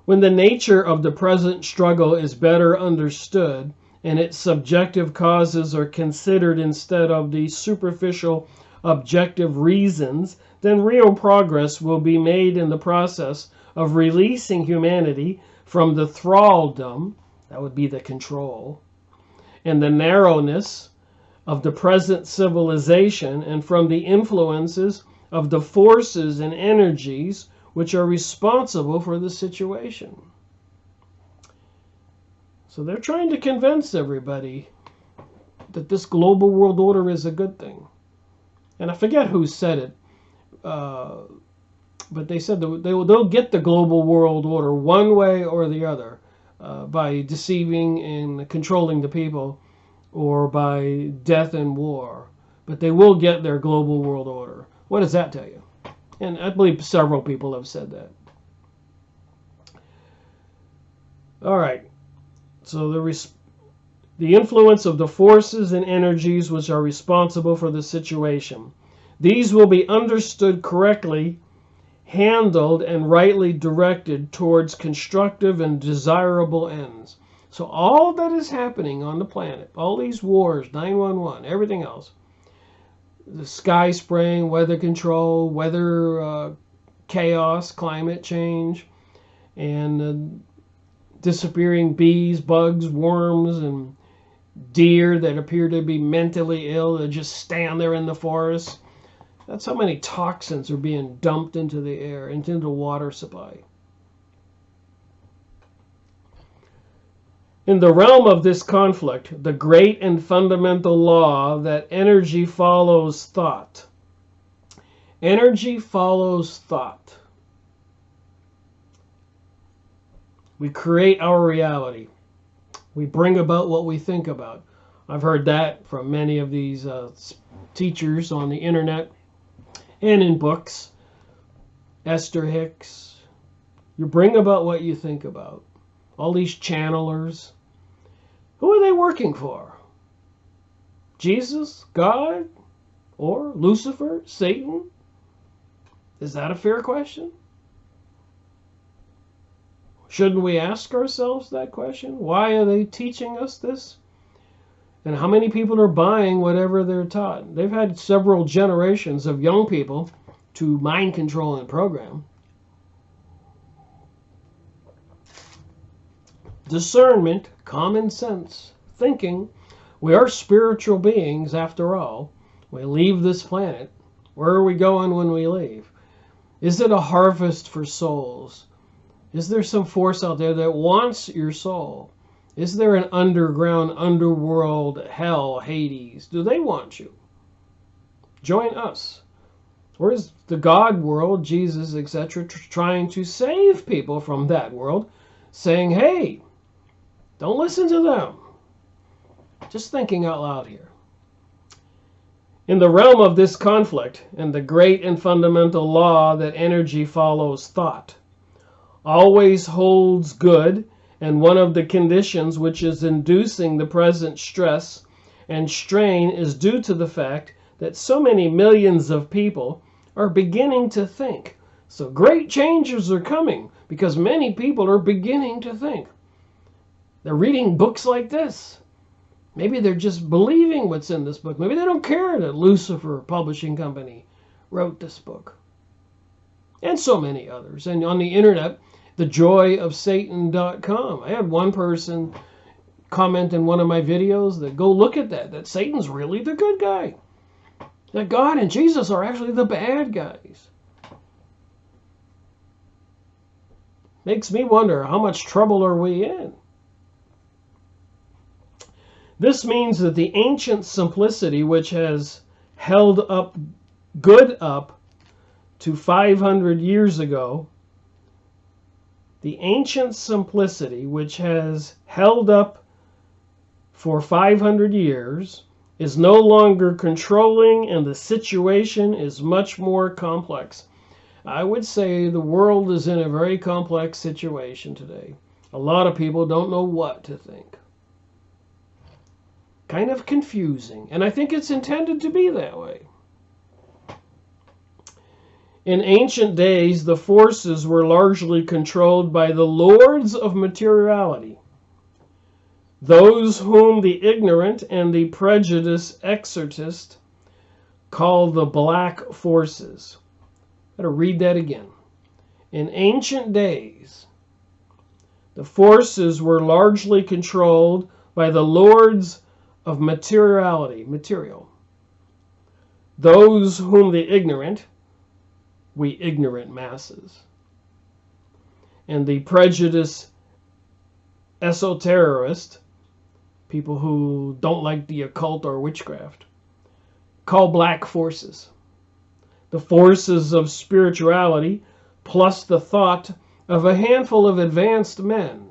When the nature of the present struggle is better understood and its subjective causes are considered instead of the superficial objective reasons, then real progress will be made in the process of releasing humanity from the thraldom, that would be the control, and the narrowness of the present civilization, and from the influences of the forces and energies which are responsible for the situation. So they're trying to convince everybody that this global world order is a good thing. And I forget who said it, but they said they'll get the global world order one way or the other, by deceiving and controlling the people or by death and war. But they will get their global world order. What does that tell you? And I believe several people have said that. All right. So the influence of the forces and energies which are responsible for the situation. These will be understood correctly, handled, and rightly directed towards constructive and desirable ends. So all that is happening on the planet, all these wars, 9/11, everything else, the sky spraying, weather control, weather chaos, climate change, and disappearing bees, bugs, worms, and deer that appear to be mentally ill that just stand there in the forest. That's how many toxins are being dumped into the air, into the water supply. In the realm of this conflict, the great and fundamental law that energy follows thought. Energy follows thought. We create our reality. We bring about what we think about. I've heard that from many of these teachers on the internet and in books. Esther Hicks. You bring about what you think about. All these channelers. Who are they working for? Jesus? God? Or Lucifer? Satan? Is that a fair question? Shouldn't we ask ourselves that question? Why are they teaching us this? And how many people are buying whatever they're taught? They've had several generations of young people to mind control and program. Discernment, common sense, thinking. We are spiritual beings after all. We leave this planet. Where are we going when we leave? Is it a harvest for souls? Is there some force out there that wants your soul? Is there an underground, underworld, hell, Hades? Do they want you? Join us. Or is the God world, Jesus, etc., trying to save people from that world, saying, hey, don't listen to them? Just thinking out loud here. In the realm of this conflict, and the great and fundamental law that energy follows thought, always holds good, and one of the conditions which is inducing the present stress and strain is due to the fact that so many millions of people are beginning to think. So great changes are coming because many people are beginning to think. They're reading books like this. Maybe they're just believing what's in this book. Maybe they don't care that Lucifer Publishing Company wrote this book. And so many others. And on the internet, thejoyofsatan.com. I had one person comment in one of my videos that go look at that Satan's really the good guy. That God and Jesus are actually the bad guys. Makes me wonder, how much trouble are we in? This means that the ancient simplicity which has held up good up to 500 years ago, the ancient simplicity which has held up for 500 years is no longer controlling, and the situation is much more complex. I would say the world is in a very complex situation today. A lot of people don't know what to think. Kind of confusing, and I think it's intended to be that way. In ancient days, the forces were largely controlled by the lords of materiality, those whom the ignorant and the prejudiced exorcist call the black forces. I'm going to read that again. In ancient days, the forces were largely controlled by the lords of materiality, material. Those whom the ignorant, we ignorant masses, and the prejudiced esotericist, people who don't like the occult or witchcraft, call black forces. The forces of spirituality plus the thought of a handful of advanced men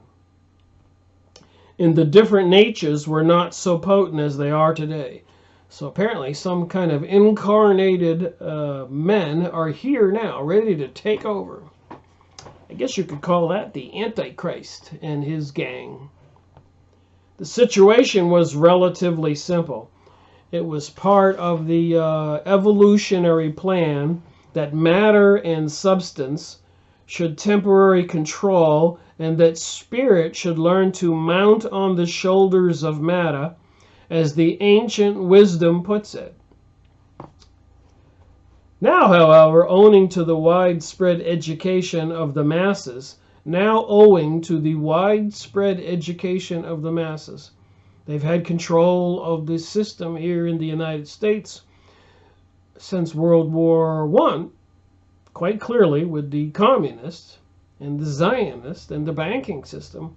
in the different natures were not so potent as they are today. So apparently some kind of incarnated men are here now, ready to take over. I guess you could call that the Antichrist and his gang. The situation was relatively simple. It was part of the evolutionary plan that matter and substance should temporarily control, and that spirit should learn to mount on the shoulders of matter, as the ancient wisdom puts it. Now, however, owing to the widespread education of the masses, they've had control of the system here in the United States since World War I, quite clearly with the communists and the Zionists and the banking system,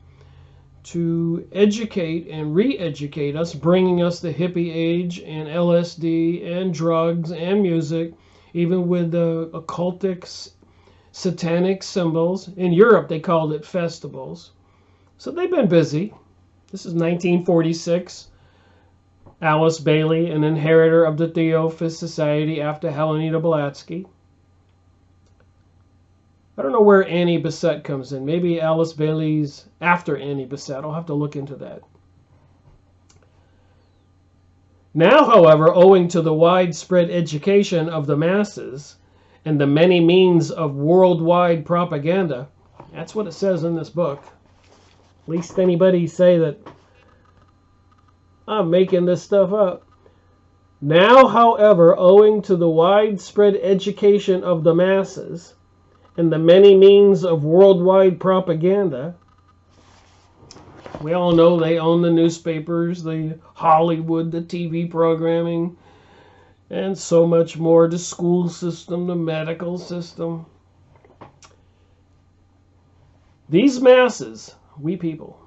to educate and re-educate us, bringing us the hippie age and LSD and drugs and music, even with the occultic, satanic symbols. In Europe, they called it festivals. So they've been busy. This is 1946. Alice Bailey, an inheritor of the Theosophist Society after Helena Blavatsky. I don't know where Annie Besant comes in. Maybe Alice Bailey's after Annie Besant. I'll have to look into that. Now, however, owing to the widespread education of the masses and the many means of worldwide propaganda, that's what it says in this book. At least anybody say that I'm making this stuff up. Now, however, owing to the widespread education of the masses and the many means of worldwide propaganda, we all know they own the newspapers, the Hollywood, the TV programming, and so much more, the school system, the medical system. These masses, we people,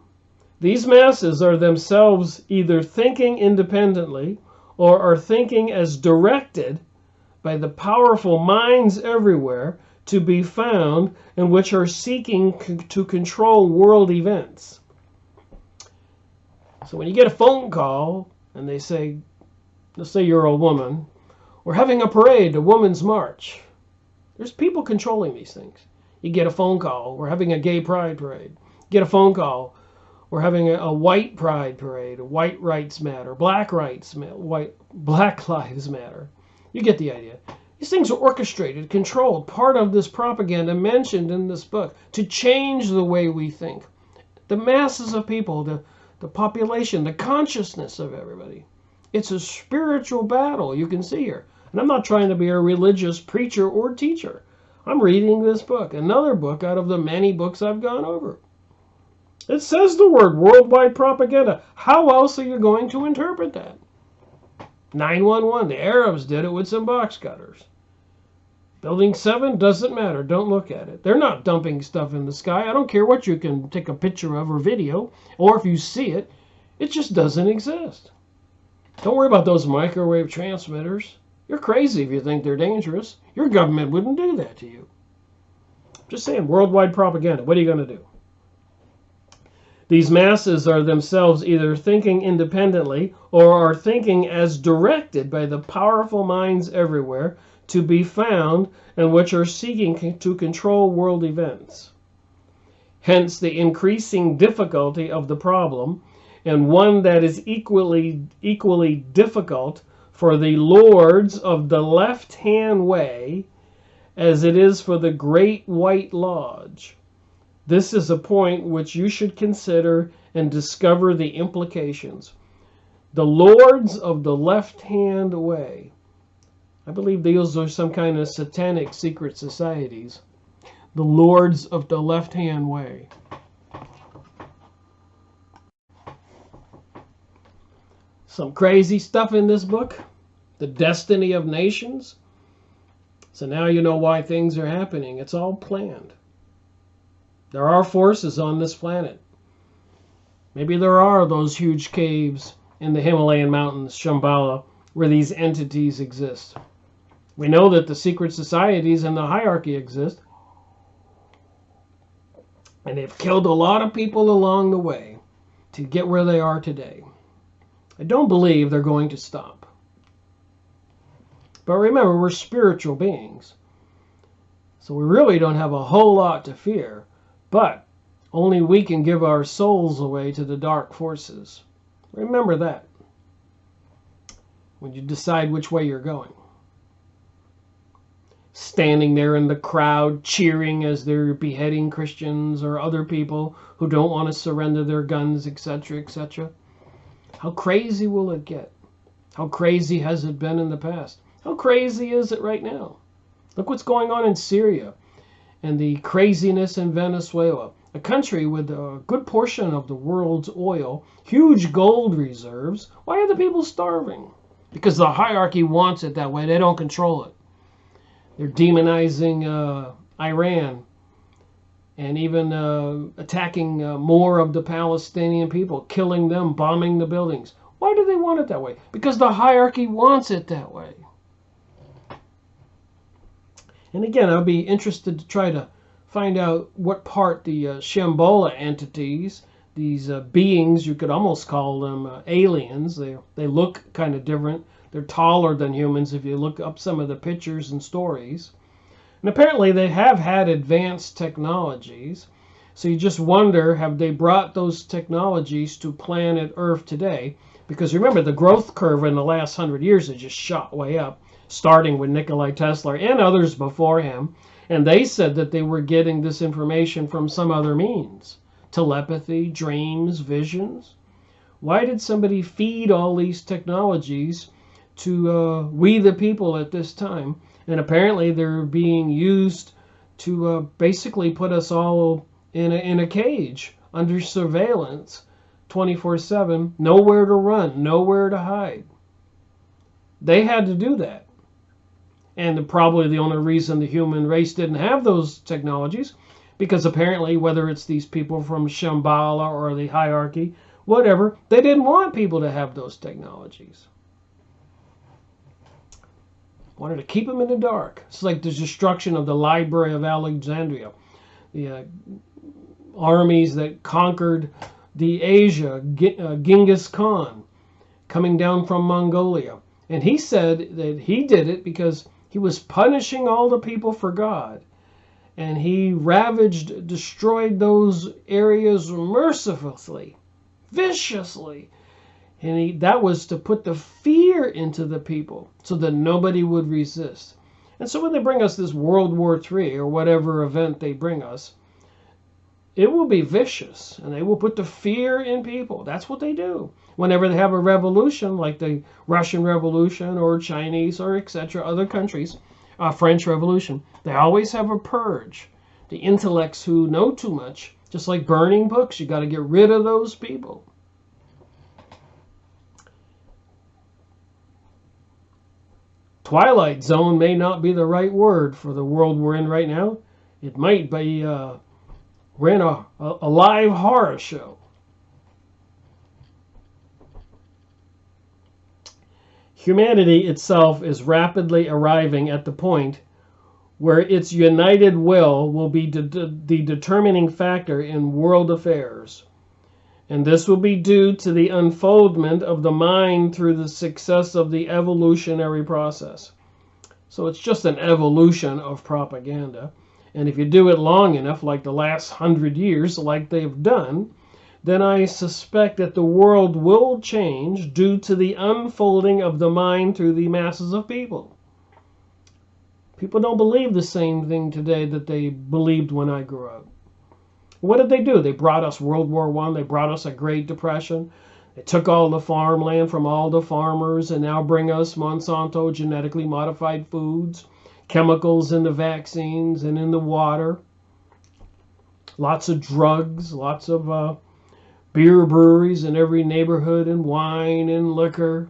these masses are themselves either thinking independently or are thinking as directed by the powerful minds everywhere to be found and which are seeking to control world events. So when you get a phone call and they say, let's say you're a woman, we're having a parade, a women's march. There's people controlling these things. You get a phone call, we're having a gay pride parade. Get a phone call, we're having a white pride parade, a white rights matter, black rights matter, black lives matter. You get the idea. These things are orchestrated, controlled, part of this propaganda mentioned in this book to change the way we think. The masses of people, the population, the consciousness of everybody. It's a spiritual battle you can see here. And I'm not trying to be a religious preacher or teacher. I'm reading this book, another book out of the many books I've gone over. It says the word worldwide propaganda. How else are you going to interpret that? 911, the Arabs did it with some box cutters. Building 7 doesn't matter. Don't look at it. They're not dumping stuff in the sky. I don't care what you can take a picture of or video, or if you see it. It just doesn't exist. Don't worry about those microwave transmitters. You're crazy if you think they're dangerous. Your government wouldn't do that to you. Just saying, worldwide propaganda. What are you going to do? These masses are themselves either thinking independently or are thinking as directed by the powerful minds everywhere to be found and which are seeking to control world events. Hence the increasing difficulty of the problem, and one that is equally difficult for the lords of the left-hand way as it is for the Great White Lodge. This is a point which you should consider and discover the implications. The lords of the left-hand way. I believe these are some kind of satanic secret societies. The lords of the left-hand way. Some crazy stuff in this book. The destiny of nations. So now you know why things are happening. It's all planned. There are forces on this planet. Maybe there are those huge caves in the Himalayan mountains, Shambhala, where these entities exist. We know that the secret societies and the hierarchy exist. And they've killed a lot of people along the way to get where they are today. I don't believe they're going to stop. But remember, we're spiritual beings. So we really don't have a whole lot to fear. But only we can give our souls away to the dark forces. Remember that when you decide which way you're going. Standing there in the crowd cheering as they're beheading Christians or other people who don't want to surrender their guns, etc., etc. How crazy will it get? How crazy has it been in the past? How crazy is it right now? Look what's going on in Syria and the craziness in Venezuela, a country with a good portion of the world's oil, huge gold reserves. Why are the people starving? Because the hierarchy wants it that way. They don't control it. They're demonizing Iran and even attacking more of the Palestinian people, killing them, bombing the buildings. Why do they want it that way? Because the hierarchy wants it that way. And again, I'll be interested to try to find out what part the Shambhala entities, these beings. You could almost call them aliens. They look kind of different. They're taller than humans if you look up some of the pictures and stories. And apparently they have had advanced technologies. So you just wonder, have they brought those technologies to planet Earth today? Because remember, the growth curve in the last 100 years has just shot way up, starting with Nikola Tesla and others before him. And they said that they were getting this information from some other means. Telepathy, dreams, visions. Why did somebody feed all these technologies to we the people at this time? And apparently they're being used to basically put us all in a cage under surveillance 24/7, nowhere to run, nowhere to hide. They had to do that. And probably the only reason the human race didn't have those technologies, because apparently whether it's these people from Shambhala or the hierarchy, whatever, they didn't want people to have those technologies. Wanted to keep them in the dark. It's like the destruction of the Library of Alexandria. The armies that conquered the Asia, Genghis Khan, coming down from Mongolia. And he said that he did it because he was punishing all the people for God. And he ravaged, destroyed those areas mercilessly, viciously. And that was to put the fear into the people so that nobody would resist. And so when they bring us this World War III or whatever event they bring us, it will be vicious, and they will put the fear in people. That's what they do. Whenever they have a revolution, like the Russian Revolution or Chinese or etc., other countries, French Revolution, they always have a purge. The intellects who know too much, just like burning books, you got to get rid of those people. Twilight Zone may not be the right word for the world we're in right now. It might be... we're in a live horror show. Humanity itself is rapidly arriving at the point where its united will be the determining factor in world affairs. And this will be due to the unfoldment of the mind through the success of the evolutionary process. So it's just an evolution of propaganda. And if you do it long enough, like the last 100 years, like they've done, then I suspect that the world will change due to the unfolding of the mind through the masses of people. People don't believe the same thing today that they believed when I grew up. What did they do? They brought us World War I. They brought us a Great Depression. They took all the farmland from all the farmers and now bring us Monsanto genetically modified foods, chemicals in the vaccines and in the water, lots of drugs, lots of beer breweries in every neighborhood, and wine and liquor,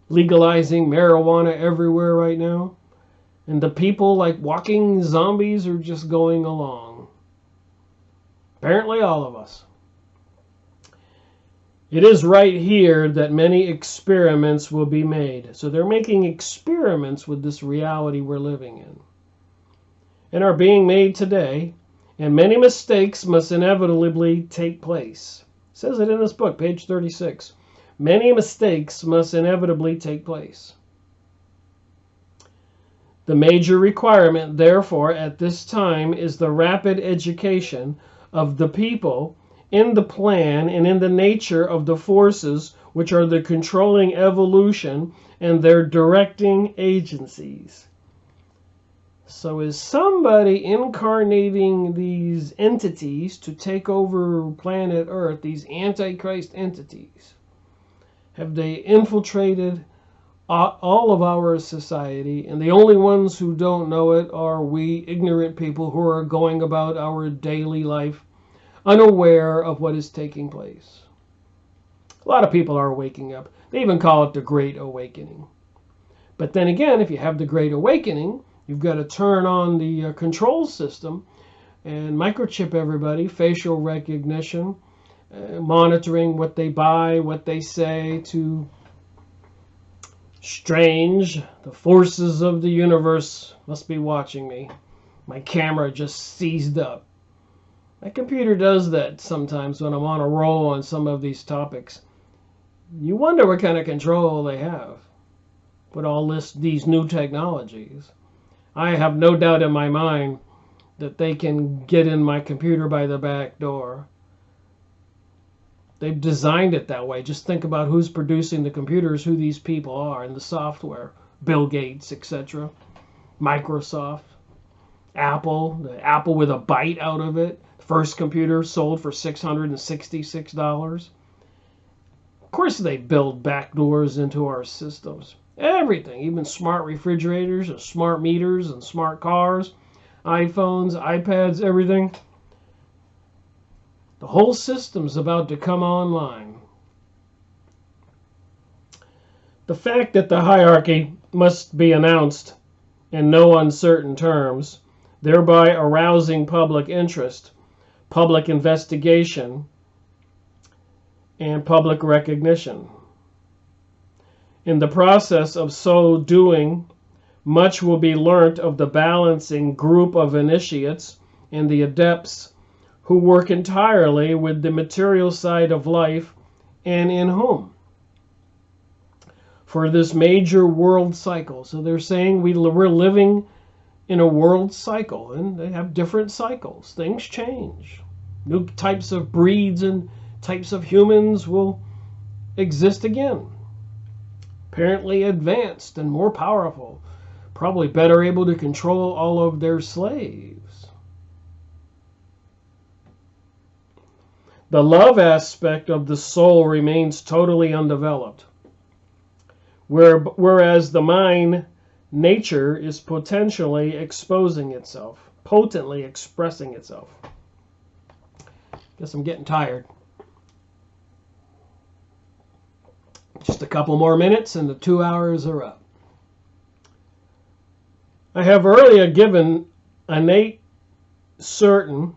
legalizing marijuana everywhere right now. And the people, like walking zombies, are just going along. Apparently all of us. It is right here that many experiments will be made. So they're making experiments with this reality we're living in, and are being made today, and many mistakes must inevitably take place. It says it in this book, page 36. Many mistakes must inevitably take place. The major requirement, therefore, at this time is the rapid education of the people in the plan and in the nature of the forces which are the controlling evolution and their directing agencies. So is somebody incarnating these entities to take over planet Earth, these Antichrist entities? Have they infiltrated all of our society, and the only ones who don't know it are we ignorant people who are going about our daily life unaware of what is taking place? A lot of people are waking up. They even call it the Great Awakening. But then again, if you have the Great Awakening, you've got to turn on the control system and microchip everybody, facial recognition, monitoring what they buy, what they say. To strange, the forces of the universe must be watching me. My camera just seized up. My computer does that sometimes when I'm on a roll on some of these topics. You wonder what kind of control they have with all these new technologies. I have no doubt in my mind that they can get in my computer by the back door. They've designed it that way. Just think about who's producing the computers, who these people are, and the software. Bill Gates, etc. Microsoft. Apple. The Apple with a bite out of it. First computer sold for $666. Of course they build backdoors into our systems. Everything, even smart refrigerators and smart meters and smart cars, iPhones, iPads, everything. The whole system's about to come online. The fact that the hierarchy must be announced in no uncertain terms, thereby arousing public interest, public investigation, and public recognition. In the process of so doing, much will be learnt of the balancing group of initiates and the adepts who work entirely with the material side of life and in whom. For this major world cycle. So they're saying we're living in a world cycle, and they have different cycles. Things change. New types of breeds and types of humans will exist again. Apparently advanced and more powerful. Probably better able to control all of their slaves. The love aspect of the soul remains totally undeveloped. Whereas the mind nature is potentially exposing itself, potently expressing itself. Guess I'm getting tired. Just a couple more minutes and the 2 hours are up. I have earlier given innate certain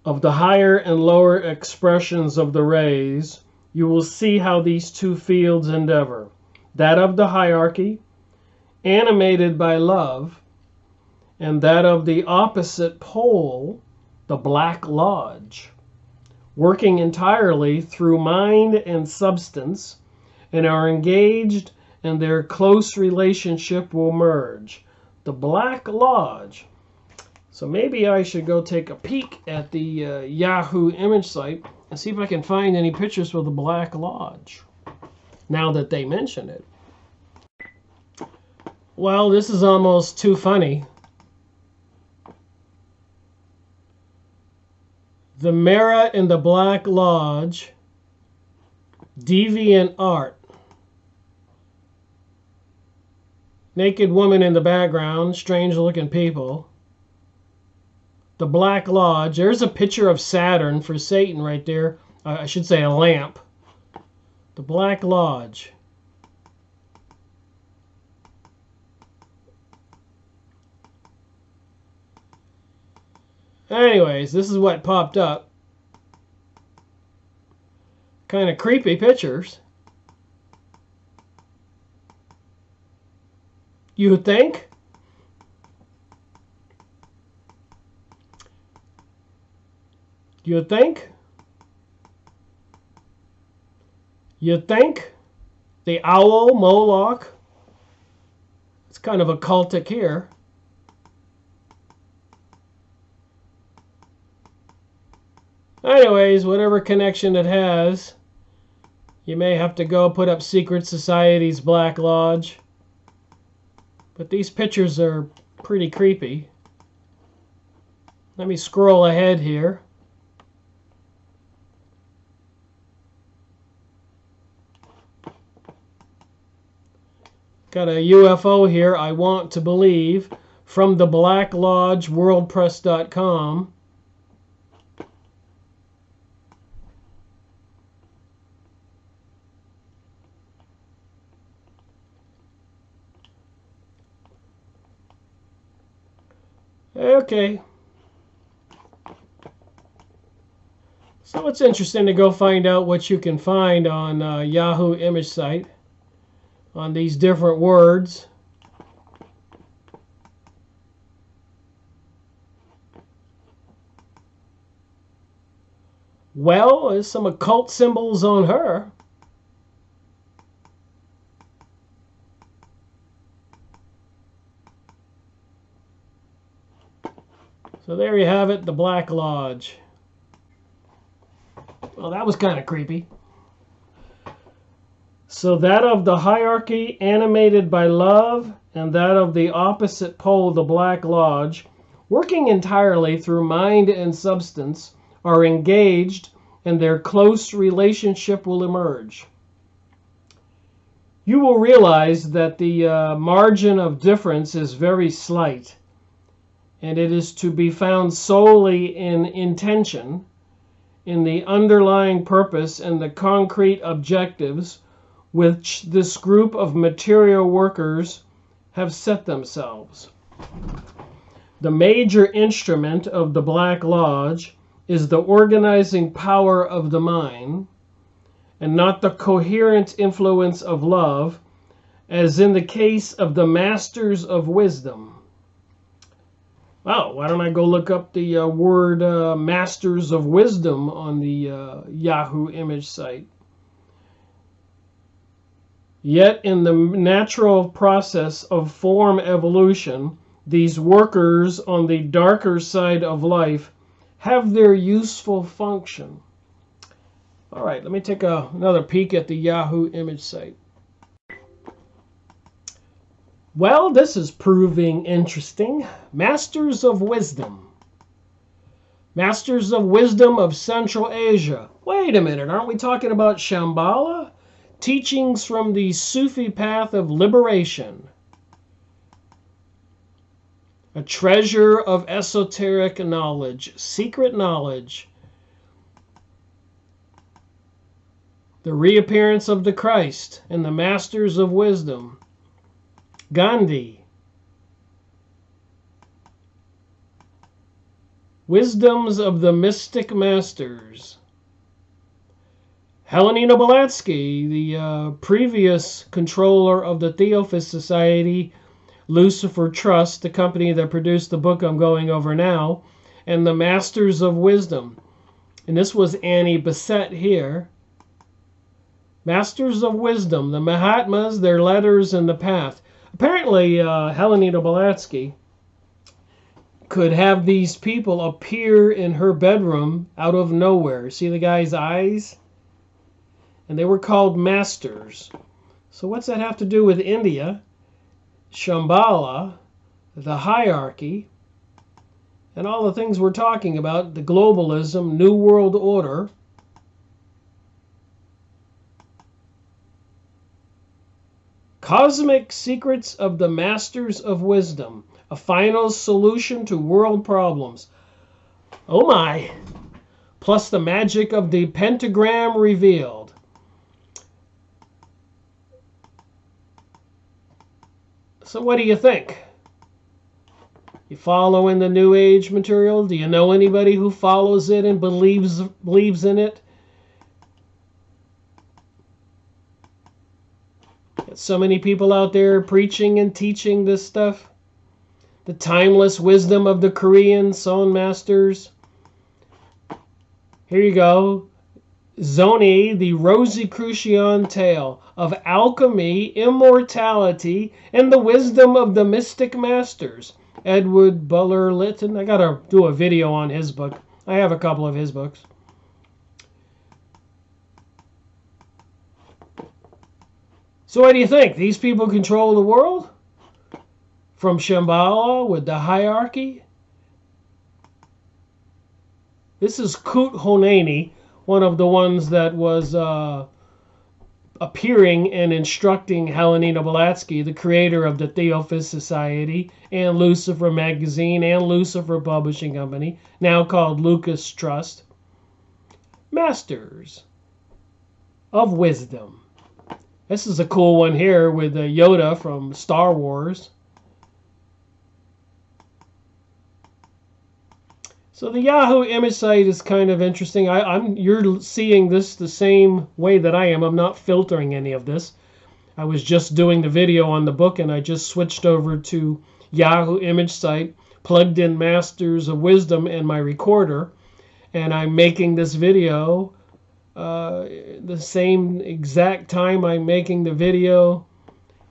of the higher and lower expressions of the rays. You will see how these two fields endeavor. That of the hierarchy, animated by love, and that of the opposite pole, the Black Lodge, working entirely through mind and substance, and are engaged, and their close relationship will merge. The Black Lodge. So maybe I should go take a peek at the Yahoo image site and see if I can find any pictures of the Black Lodge, now that they mention it. Well, this is almost too funny. The Merit in the Black Lodge, Deviant Art. Naked woman in the background, strange looking people. The Black Lodge. There's a picture of Saturn for Satan right there. I should say a lamp. The Black Lodge. Anyways, this is what popped up. Kind of creepy pictures. You think? You think? You think? The owl, Moloch. It's kind of occultic here. Anyways, whatever connection it has, you may have to go put up Secret Society's Black Lodge. But these pictures are pretty creepy. Let me scroll ahead here. Got a UFO here, I want to believe, from the Black Lodge, worldpress.com. Okay. So it's interesting to go find out what you can find on Yahoo image site on these different words. Well, there's some occult symbols on her. So there you have it, the Black Lodge. Well, that was kind of creepy. So that of the hierarchy animated by love, and that of the opposite pole, the Black Lodge, working entirely through mind and substance, are engaged, and their close relationship will emerge. You will realize that the margin of difference is very slight, and it is to be found solely in intention, in the underlying purpose and the concrete objectives which this group of material workers have set themselves. The major instrument of the Black Lodge is the organizing power of the mind, and not the coherent influence of love, as in the case of the Masters of Wisdom. Well, why don't I go look up the word Masters of Wisdom on the Yahoo image site. Yet in the natural process of form evolution, these workers on the darker side of life have their useful function. All right, let me take another peek at the Yahoo image site. Well, this is proving interesting. Masters of Wisdom. Masters of Wisdom of Central Asia. Wait a minute, aren't we talking about Shambhala? Teachings from the Sufi path of liberation. A treasure of esoteric knowledge, secret knowledge. The reappearance of the Christ and the Masters of Wisdom. Gandhi. Wisdoms of the Mystic Masters. Helena Blavatsky, the previous controller of the Theosophist Society, Lucifer Trust, the company that produced the book I'm going over now, and the Masters of Wisdom. And this was Annie Besant here. Masters of Wisdom, the Mahatmas, their letters, and the path. Apparently, Helena Blavatsky could have these people appear in her bedroom out of nowhere. See the guy's eyes? And they were called masters. So what's that have to do with India, Shambhala, the hierarchy, and all the things we're talking about, the globalism, New World Order? Cosmic Secrets of the Masters of Wisdom, a final solution to world problems. Oh my! Plus the magic of the pentagram revealed. So what do you think? You following the New Age material? Do you know anybody who follows it and believes in it? So many people out there preaching and teaching this stuff. The timeless wisdom of the Korean Seon masters. Here you go. Zoni, the Rosicrucian tale of alchemy, immortality, and the wisdom of the mystic masters. Edward Buller Lytton. I gotta do a video on his book. I have a couple of his books. So what do you think? These people control the world? From Shambhala with the hierarchy? This is Kut Honani, one of the ones that was appearing and instructing Helena Blavatsky, the creator of the Theosophist Society and Lucifer Magazine and Lucifer Publishing Company, now called Lucas Trust. Masters of Wisdom. This is a cool one here with Yoda from Star Wars. So the Yahoo image site is kind of interesting. You're seeing this the same way that I am. I'm not filtering any of this. I was just doing the video on the book, and I just switched over to Yahoo image site, plugged in Masters of Wisdom in my recorder, and I'm making this video the same exact time I'm making the video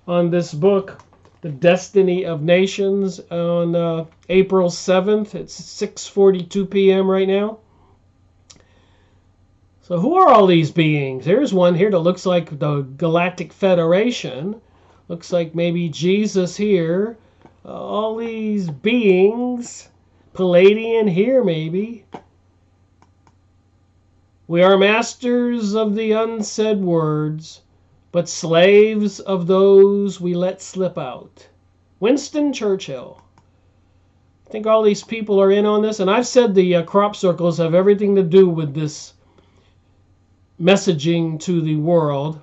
on this book, The Destiny of Nations, on April 7th. It's 6:42 p.m. right now. So who are all these beings? There's one here that looks like the Galactic Federation. Looks like maybe Jesus here. All these beings. Palladian here maybe. We are masters of the unsaid words, but slaves of those we let slip out. Winston Churchill. I think all these people are in on this, and I've said the crop circles have everything to do with this messaging to the world.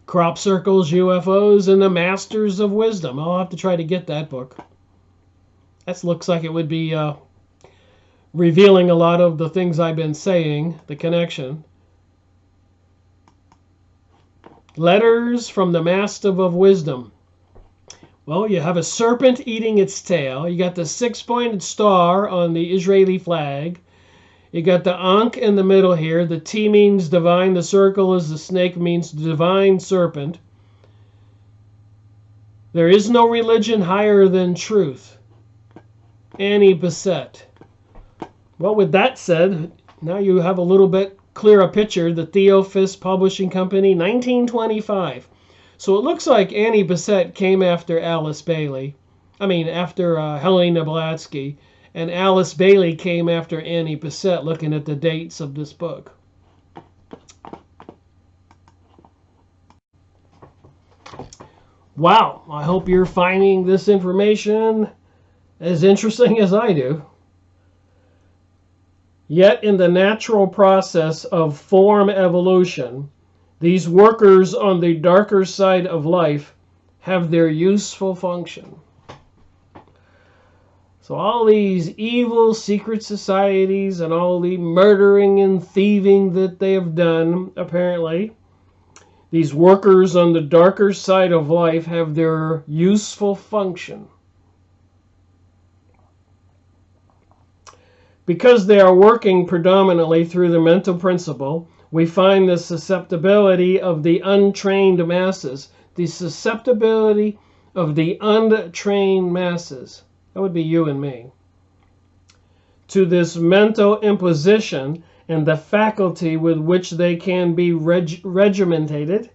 Crop circles, UFOs, and the Masters of Wisdom. I'll have to try to get that book. That looks like it would be revealing a lot of the things I've been saying, the connection. Letters from the Master of Wisdom. Well, you have a serpent eating its tail. You got the six-pointed star on the Israeli flag. You got the Ankh in the middle here. The T means divine. The circle is the snake, means divine serpent. There is no religion higher than truth. Annie Besant. Well, with that said, now you have a little bit clearer picture. The Theophist Publishing Company, 1925. So it looks like Annie Besant came after Alice Bailey. After Helena Blavatsky. And Alice Bailey came after Annie Besant, looking at the dates of this book. Wow, I hope you're finding this information as interesting as I do. Yet in the natural process of form evolution, these workers on the darker side of life have their useful function. So all these evil secret societies and all the murdering and thieving that they have done, apparently, these workers on the darker side of life have their useful function. Because they are working predominantly through the mental principle, we find the susceptibility of the untrained masses. The susceptibility of the untrained masses. That would be you and me. To this mental imposition and the faculty with which they can be regimented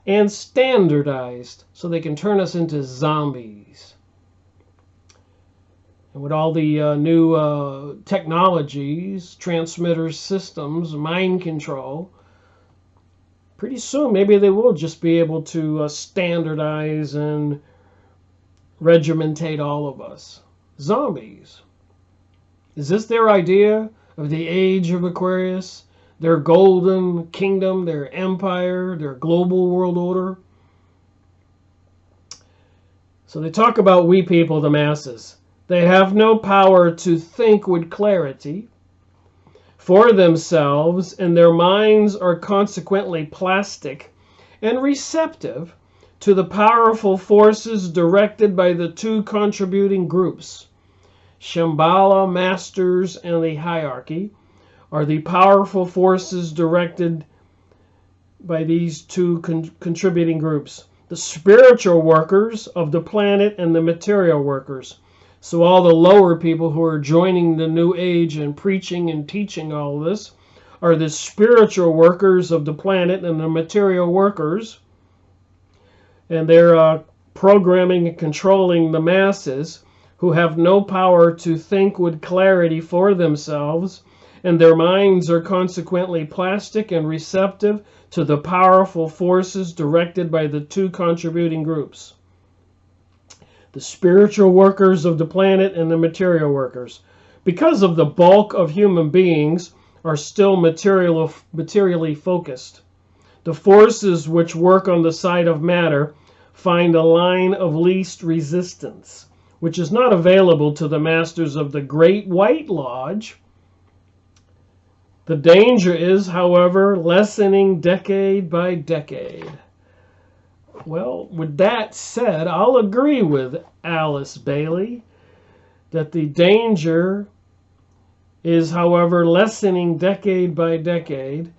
and standardized so they can turn us into zombies. And with all the new technologies, transmitter systems, mind control, pretty soon maybe they will just be able to standardize and regimentate all of us. Zombies. Is this their idea of the age of Aquarius? Their golden kingdom, their empire, their global world order? So they talk about we people, the masses. They have no power to think with clarity for themselves, and their minds are consequently plastic and receptive to the powerful forces directed by the two contributing groups. Shambhala, masters, and the hierarchy are the powerful forces directed by these two contributing groups. The spiritual workers of the planet and the material workers. So all the lower people who are joining the New Age and preaching and teaching all this are the spiritual workers of the planet and the material workers. And they're programming and controlling the masses who have no power to think with clarity for themselves, and their minds are consequently plastic and receptive to the powerful forces directed by the two contributing groups. The spiritual workers of the planet and the material workers. Because of the bulk of human beings are still materially focused. The forces which work on the side of matter find a line of least resistance, which is not available to the masters of the Great White Lodge. The danger is, however, lessening decade by decade. Well, with that said, I'll agree with Alice Bailey that the danger is, however, lessening decade by decade,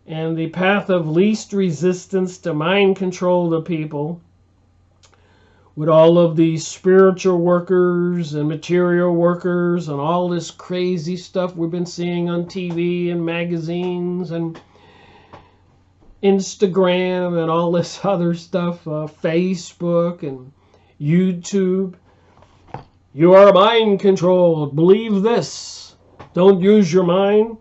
and the path of least resistance to mind control the people, with all of these spiritual workers and material workers and all this crazy stuff we've been seeing on TV and magazines and Instagram and all this other stuff, Facebook and YouTube. You are mind controlled. Believe this. Don't use your mind.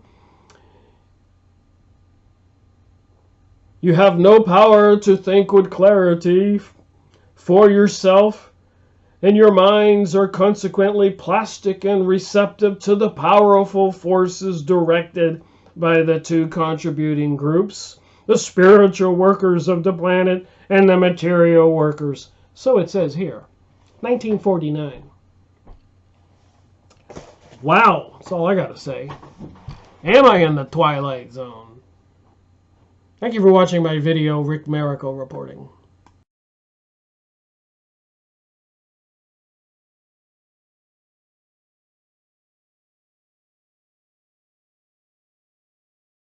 You have no power to think with clarity for yourself, and your minds are consequently plastic and receptive to the powerful forces directed by the two contributing groups, the spiritual workers of the planet and the material workers. So it says here, 1949. Wow, that's all I got to say. Am I in the Twilight Zone? Thank you for watching my video, Rick Miracle reporting.